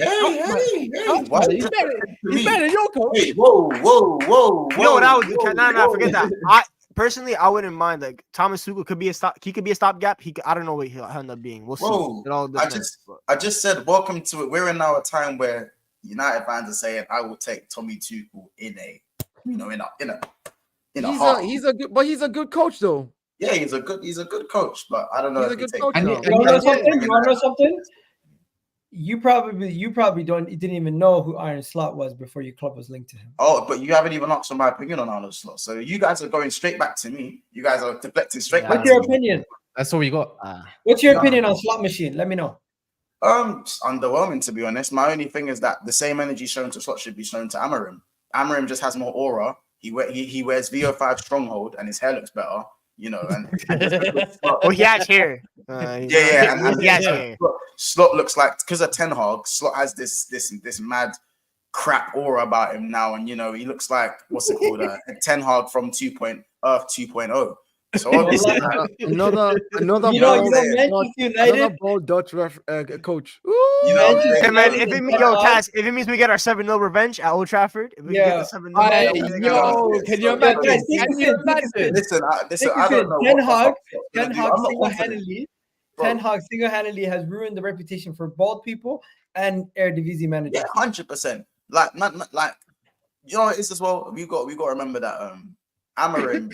What? He's better than your coach. Hey, whoa. You know what I would do? Forget that. Personally, I wouldn't mind. Like Thomas Tuchel could be a stop. He could be a stopgap. I don't know what he'll end up being. We'll see. I just said welcome to it. We're in now a time where United fans are saying I will take Tommy Tuchel in a heart. He's a good coach though. Yeah, he's a good coach, but I don't know. He's a good coach. You want to know something? You probably didn't even know who Arne Slot was before your club was linked to him. Oh, but you haven't even asked for my opinion on Arne Slot. So you guys are going straight back to me. You guys are deflecting straight back. What's your opinion? That's all you got. What's your opinion on Slot Machine? Let me know. It's underwhelming, to be honest. My only thing is that the same energy shown to Slot should be shown to Amorim. Amorim just has more aura. He wears VO5 Stronghold and his hair looks better. You know, and he has hair. Slot looks like, because of Ten Hag, Slot has this mad crap aura about him now, and you know he looks like what's it called, a Ten Hag from Earth 2.0. So obviously, another bold Dutch coach. You know, if it means we get our 7-0 revenge at Old Trafford, if we get the 7-0. Can you imagine? Listen, I don't know. Ten Hag single-handedly Ten Hag single-handedly has ruined the reputation for bald people and Eredivisie managers. Yeah, 100%. Like, not you know, it's as well. We got to remember that Amarim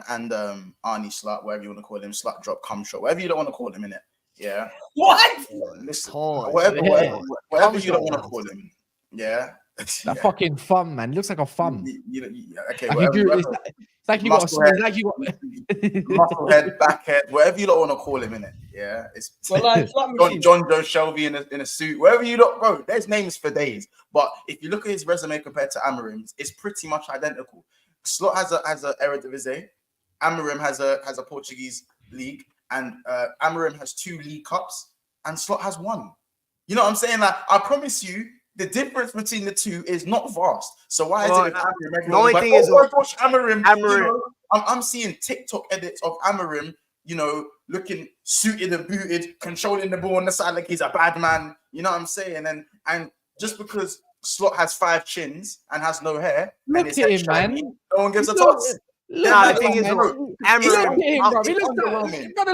and Arnie Slut, whatever you want to call him, Slut Drop, Cum Shot, whatever you don't want to call him, innit? Yeah. What? Listen, Oh, whatever Cum you don't want shot. to call him. Yeah. That fucking thumb, man. Looks like a thumb. Okay. Like it's like you got. Muscle head. It's like you got. Muscle head, back head, whatever you don't want to call him, innit? Yeah. It's Well, like, John Joe Shelby in a suit, wherever you don't, bro. There's names for days. But if you look at his resume compared to Amarim's, it's pretty much identical. Slot has a Eredivisie, Amarim has a Portuguese league, and Amarim has 2 League Cups, and Slot has 1. You know what I'm saying? Like, I promise you, the difference between the two is not vast. So why is it? The only thing is, Amarim. Amarim. You know, I'm seeing TikTok edits of Amarim, you know, looking suited and booted, controlling the ball on the side like he's a bad man. You know what I'm saying? And just because Slot has 5 chins and has no hair, Look and at him, man. no one gives a toss. Nah, the thing is, Look at him, bro. He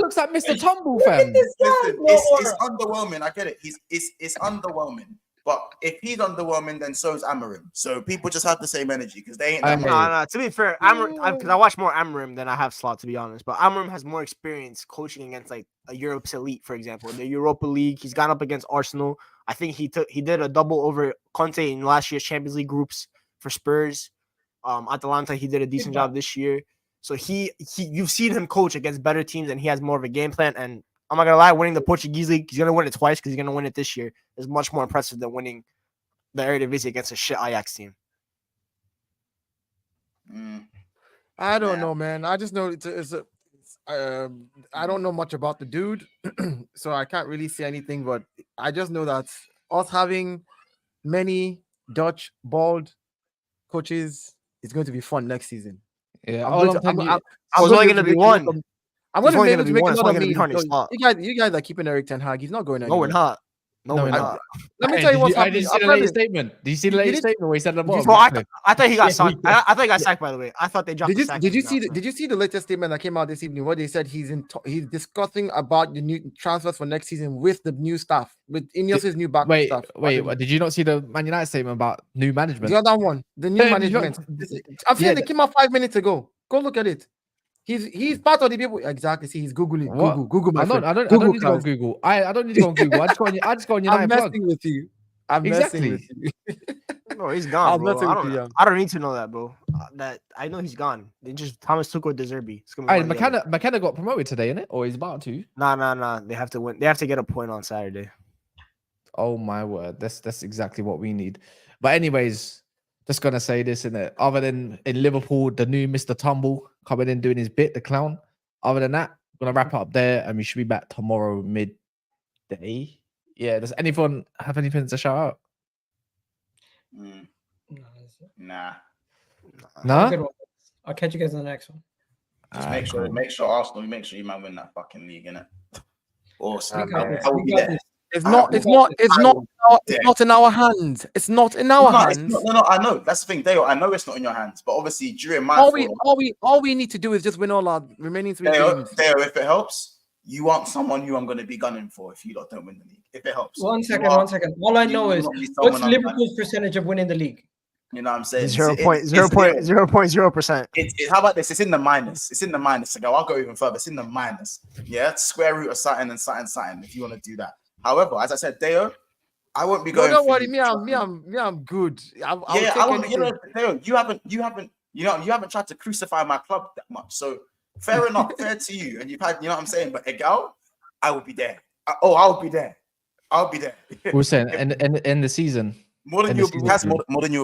looks like Mr. Tumble, fam. Listen, it's underwhelming. I get it. It's underwhelming. But if he's underwhelming, then so is Amarim. So people just have the same energy because they ain't. No. To be fair, because I watch more Amarim than I have Slot, to be honest. But Amarim has more experience coaching against like a Europe's elite, for example, the Europa League. He's gone up against Arsenal. I think he did a double over Conte in last year's Champions League groups for Spurs. Atalanta, he did a decent job this year. So you've seen him coach against better teams, and he has more of a game plan. And I'm not gonna lie, winning the Portuguese league, he's gonna win it twice because he's gonna win it this year. Is much more impressive than winning the Eredivisie against a shit Ajax team. I don't know, man. I just know I don't know much about the dude, so I can't really say anything. But I just know that us having many Dutch bald coaches is going to be fun next season. Yeah, I'm only going to be one. I'm going to be able to make one. another It's only meme. You guys are keeping Eric Ten Hag. He's not going anywhere. No, we're not. No, we're we're not. Let me tell you what's happening. Did you see the latest statement? Did you see the latest statement where he said at the bottom? Bro, I thought he got sacked. I thought he got sacked, by the way. I thought they dropped the sack. Did you see the latest statement that came out this evening where they said he's discussing about the new transfers for next season with the new staff, with Ineos's new back staff? Wait, did you not see the Man United statement about new management? The other one, the new management. I'm saying they came out 5 minutes ago. Go look at it. He's part of the people. Exactly. See, he's Googling. Google. I don't need to go on Google. I don't need to go on Google. I just go on United. I'm messing with you. Messing with you. No, he's gone, bro. I don't need to know that, bro. That I know he's gone. They just Thomas Tuchel De Zerbi. McKenna got promoted today, innit? Or he's about to. Nah. They have to win. They have to get a point on Saturday. Oh my word. That's exactly what we need. But anyways, just gonna say this, innit? Other than in Liverpool, the new Mr. Tumble coming in doing his bit, the clown. Other than that, I'm gonna wrap up there, and we should be back tomorrow midday. Yeah. Does anyone have anything to shout out? Nah. No. I'll catch you guys in the next one. Just make sure Arsenal, make sure you might win that fucking league, innit? Awesome. It's not in our hands. It's not in our hands. No, I know. That's the thing, Dale. I know it's not in your hands, but obviously during my all we need to do is just win all our remaining 3 games. Dale, if it helps, you want someone who I'm going to be gunning for if you lot don't win the league. If it helps. One second. All I know is what's Liverpool's percentage of winning the league? You know what I'm saying? 0.0%. How about this? It's in the minus. So I'll go even further. It's in the minus. Yeah, square root of something and something. If you want to do that. However, as I said, Deo, I won't be going. No, don't worry. Me, I'm good. Deo, you haven't tried to crucify my club that much. So fair enough, fair to you. And you've had, you know what I'm saying. But Egal, I will be there. I'll be there. We're saying end the season. More than you'll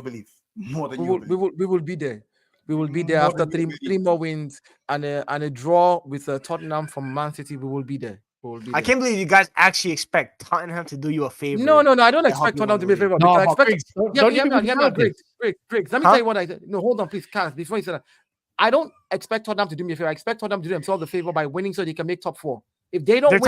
believe. We will be there. We will be there after three more wins and a draw with Tottenham from Man City. We will be there. I can't believe you guys actually expect Tottenham to do you a favor. No, I don't expect Tottenham to be a favor. No, I expect. Griggs, let me tell you what I said. No, hold on, please, Kaz. Before you say that, I don't expect Tottenham to do me a favor. I expect Tottenham to do themselves a favor by winning so they can make top 4. If they don't win,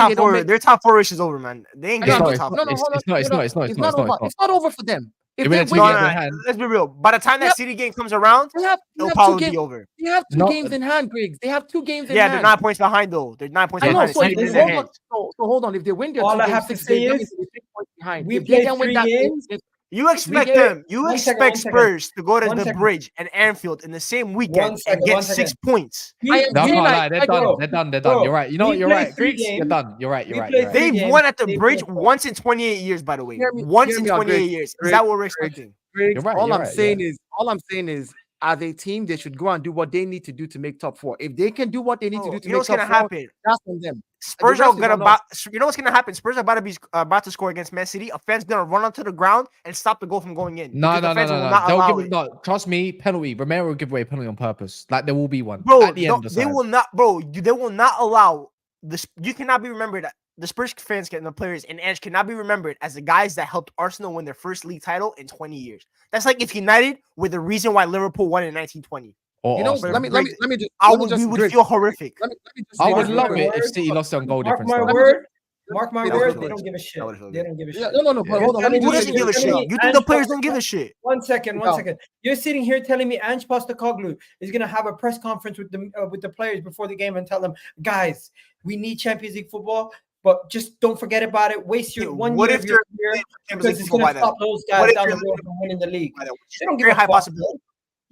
their top 4 race is over, man. They ain't getting top. It's not over for them. If They they win two win, games No, in hand. let's be real. By the time that Yep. City game comes around, they have it'll two probably games. be over. They have two No, games in hand, Griggs. They have 2 games in Yeah, hand. they're 9 points behind though. They're 9 points I know. behind. It's So, not even in listen, their hold on. hands. So hold on. If they win their All 2 I games, have to 6 say games, that means is they're 6 points behind. we If they played can win 3 that game, games. You expect get- them. You one second, expect one second. Spurs to go to One the second. Bridge and Anfield in the same weekend second, and get one 6 second. points. I am No, I saying can't that- lie. They're I- done. bro, They're done. They're bro, done. You're right. You know we what? You're played right. 3 Greeks, you're games. done. You're right. You're We right. played You're right. 3 They've games, won at the they Bridge played once in 28 years, by the way. Hear me- Once hear in me out, 28 Griggs. years. Is Griggs, that what we're Griggs. expecting? Griggs, You're right, all you're I'm right, saying is, as a team, they should go and do what they need to do to make top 4. If they can do what they need to Oh, do to you know make what's top gonna 4, happen? that's on them. Spurs The are rest is gonna on us. you know what's gonna happen? Spurs are about to score against Man City. A fan's gonna run onto the ground and stop the goal from going in. No, because no, the no, fans will no, no. not They'll allow give it. it. No, trust me. Penalty. Romero will give away a penalty on purpose. Like there will be one Bro, at the end. they will not, bro. They will not allow this. You cannot be remembered. The Spurs fans and the players and Ange cannot be remembered as the guys that helped Arsenal win their first league title in 20 years. That's like if United were the reason why Liverpool won in 1920. Or You know, Arsenal. let me just. we let me would just feel horrific. let me just I say would this love real it quick. if City lost on goal Mark difference. my though. word. Mark my That word. would've They been don't give a shit. That would've They don't give a shit. Yeah, no, but You're hold on. Let me telling Who just doesn't say give a this. shit? me You think the Ange players don't give a shit? One second. No. You're sitting here telling me Ange Postecoglou is going to have a press conference with the players before the game and tell them, guys, we need Champions League football, but just don't forget about it. Waste your Yeah, 1 what year if of your they're career Champions League because it's football going by to then? stop those What guys if down the they're road from winning the league. By then, which is They don't give very a high fuck. possibility.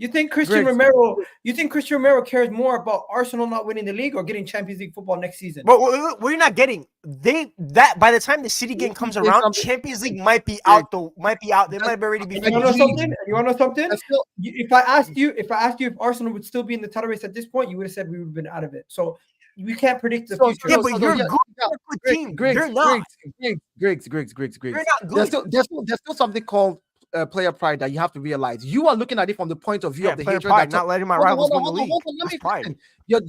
You think Christian Griggs. Romero? You think Christian Romero cares more about Arsenal not winning the league or getting Champions League football next season? But we're not getting that by the time the City game comes around, Champions League might be out though. Might be out. They might already be. You want to know something? You want to know something? That's still- If I asked you if Arsenal would still be in the title race at this point, you would have said we would have been out of it. So we can't predict the So- future. Yeah, so- but so- you're yeah, good yeah. for a team. Griggs, You're not. Griggs. You're not There's good. there's still something called player pride that you have to realize. You are looking at it from the point of view Yeah, of the player hatred pride, that not letting my Hold on, rivals win the hold on, league. hold on, let That's me pride. listen.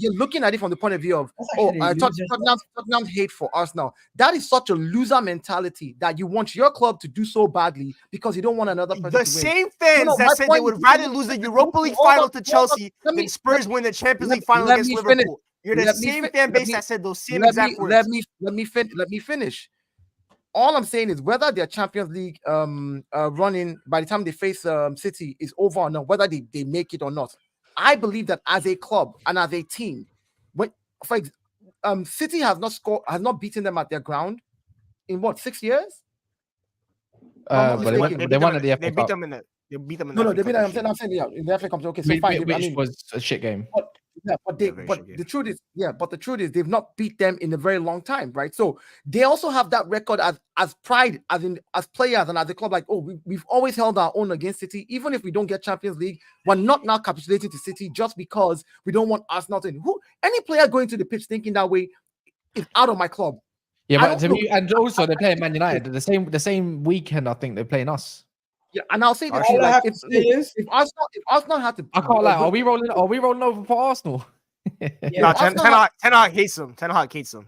You're looking at it from the point of view of That's actually a loser. Tottenham hate for Arsenal. That is such a loser mentality that you want your club to do so badly because you don't want another person The to win. same fans No, that my said they point would is- rather lose the Europa League Hold on, final to hold on. Chelsea Let me- than Spurs win the Champions let- League final let against me Liverpool. finish. You're the Let me same fin- fan let base me- that said those same let exact me, words. let me finish. All I'm saying is whether their Champions League running by the time they face City is over or not, whether they make it or not. I believe that as a club and as a team, City has not beaten them at their ground in what 6 years? But they mistaken. won at the They FA beat Cup, them in the. They beat them in No, the. they FA beat Cup them. I'm saying, yeah, in the FA Cup. Okay, so which fine. I mean, was a shit game. but Yeah, very shit game. the truth is, but the truth is they've not beat them in a very long time, right? So they also have that record as pride, as players and as a club, like, oh, we've always held our own against City, even if we don't get Champions League, we're not now capitulating to City just because we don't want Arsenal to. Any player going to the pitch thinking that way is out of my club. Yeah, I but don't and also they're playing Man United the same weekend. I think they're playing us. Yeah, and I'll say this: All I like, have to say is, if Arsenal had to, I can't lie. Are we rolling over for Arsenal? yeah, No, Arsenal Ten Hag hates them. Ten Hag hates them.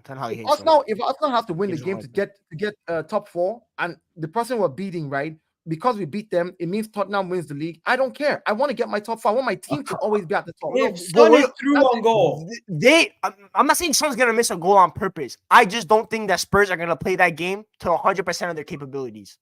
if Arsenal have to win the game to get top 4, and the person we're beating, right? Because we beat them, it means Tottenham wins the league. I don't care. I want to get my top 4. I want my team to always be at the top. if Son is through on goal, I'm not saying Son's gonna miss a goal on purpose. I just don't think that Spurs are gonna play that game to 100% of their capabilities.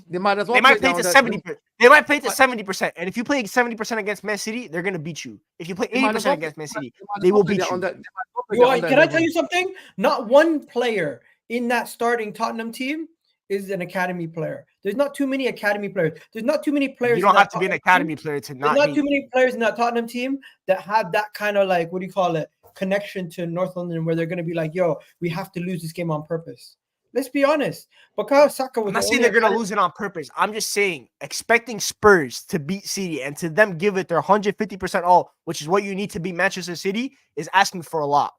They might as well. They might play down to that- 70%. They might play to 70%. And if you play 70% against Man City, they're gonna beat you. If you play they might as 80% well- against Man City, might as they well will play beat their you. under- they might as well play their under can I 11. tell you something? Not one player in that starting Tottenham team is an academy player. There's not too many academy players. There's not too many players. You don't in have that to be an Tottenham academy team. player to There's not not hate. too many players in that Tottenham team that have that kind of like, what do you call it, connection to North London, where they're going to be like, yo, we have to lose this game on purpose. Let's be honest. Bukayo Saka was I'm not the saying only they're gonna academy- lose it on purpose. I'm just saying expecting Spurs to beat City and to them give it their 150% all, which is what you need to beat Manchester City, is asking for a lot.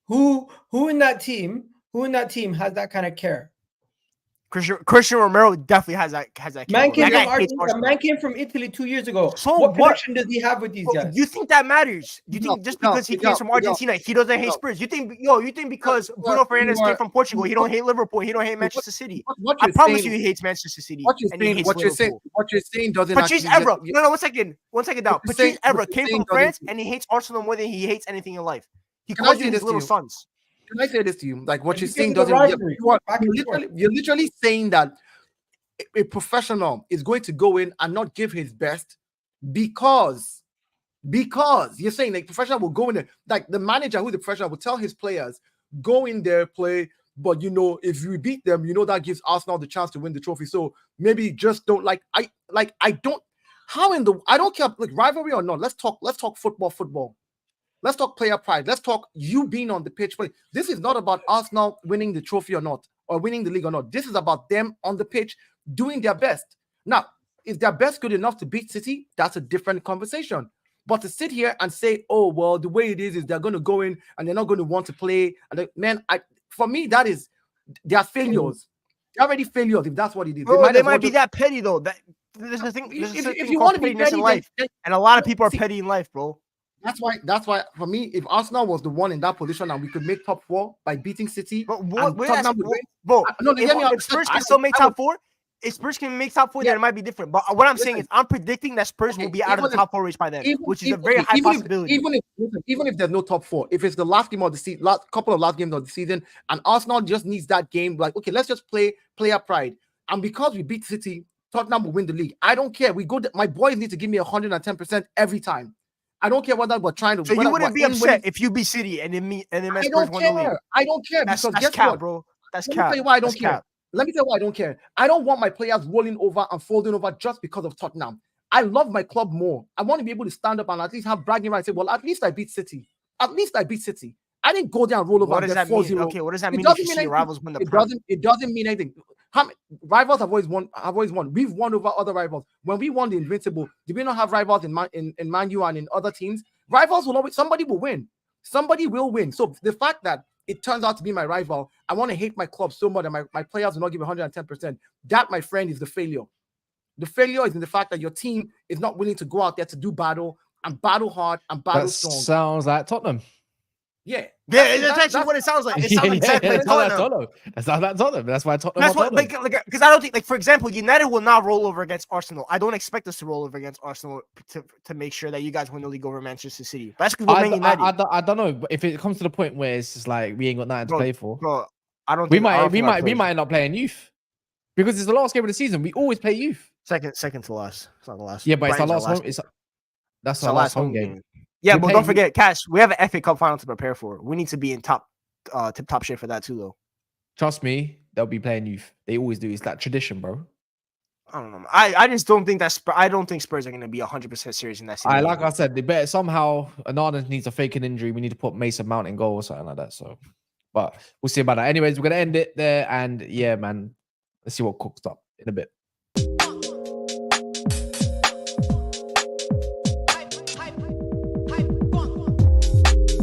Who in that team has that kind of care? Christian Romero definitely has that. Man came, That guy from hates Argentina. Arsenal. Man came from Italy 2 years ago. So what what? connection does he have with these guys? You think that matters? You No, think just no, because he no, came from no, Argentina, he doesn't hate no. Spurs? You think because Bruno Fernandes came from Portugal, he don't hate Liverpool, he don't hate Manchester City? What I you're promise saying- you, he hates Manchester City. What you're and he saying, hates Liverpool. what you're saying doesn't Patrice actually Evra. get- No, one second down. What you're Patrice saying- Evra what you're came saying from France doesn't- and he hates Arsenal more than he hates anything in life. He Can I calls say you his this to little you? sons. Can I say this to you? Like what you're Because saying of the doesn't. rivalry, You are back and forth. you're literally saying that a professional is going to go in and not give his best because you're saying like professional will go in there, like the manager who's the professional will tell his players, go in there, play, but if we beat them, that gives Arsenal the chance to win the trophy. So maybe just don't I don't care like rivalry or not. Let's talk football. Let's talk player pride. Let's talk you being on the pitch. This is not about Arsenal winning the trophy or not, or winning the league or not. This is about them on the pitch doing their best. Now, is their best good enough to beat City? That's a different conversation. But to sit here and say, oh, well, the way it is they're going to go in and they're not going to want to play. And for me, that is, they are failures. They're already failures if that's what it is. Bro, they might be that petty, though. There's a thing. If you want to be petty in life, and a lot of people are petty in life, bro. That's why for me, if Arsenal was the one in that position and we could make top 4 by beating City, if Spurs can still make top 4, if Spurs can make top 4, then it might be different. But what I'm saying is, I'm predicting that Spurs will be out of the top 4 race by then, which is a very high possibility. Even if there's no top 4, if it's the last game of the season, couple of last games of the season, and Arsenal just needs that game, like okay, let's just play player pride, and because we beat City, Tottenham will win the league. I don't care. My boys need to give me 110% every time. I don't care whether we're trying to. So you wouldn't be upset if you beat City and then Spurs won the league. I don't care that's guess cap, what, bro. That's cap. Let me tell you why I don't care. Let me tell you why I don't care. I don't want my players rolling over and folding over just because of Tottenham. I love my club more. I want to be able to stand up and at least have bragging rights. Say, well, at least I beat City. At least I beat City. I didn't go down and roll over. What does that mean? Okay, what does that mean if you see rivals win the Prem? It doesn't mean anything. Rivals have always won. We've won over other rivals. When we won the Invincible, did we not have rivals in Man U and in other teams? Rivals will always, somebody will win. Somebody will win. So the fact that it turns out to be my rival, I want to hate my club so much that my players will not give 110%. That, my friend, is the failure. The failure is in the fact that your team is not willing to go out there to do battle and battle hard and battle strong. Sounds like Tottenham. Yeah, that's actually what it sounds like. It sounds exactly like Tottenham. That sounds like Tottenham. That's why Tottenham. That's what, because I don't think, like, for example, United will not roll over against Arsenal. I don't expect us to roll over against Arsenal to make sure that you guys win the league over Manchester City. That's because we're Man United. I don't know, but if it comes to the point where it's just like we ain't got nothing to play for, bro, I don't. We might end up playing youth because it's the last game of the season. We always play youth. Second to last. It's not the last. Yeah, but it's our last home. That's our last home game. Yeah, but don't forget, Cash, we have an FA Cup final to prepare for. We need to be in tip-top shape for that too, though. Trust me, they'll be playing youth. They always do. It's that tradition, bro. I don't know. I just don't think I don't think Spurs are going to be 100% serious in that season. Like I said, they better somehow. Ananda needs to fake an injury. We need to put Mason Mount in goal or something like that. So, but we'll see about that. Anyways, we're gonna end it there, and yeah, man, let's see what cooks up in a bit.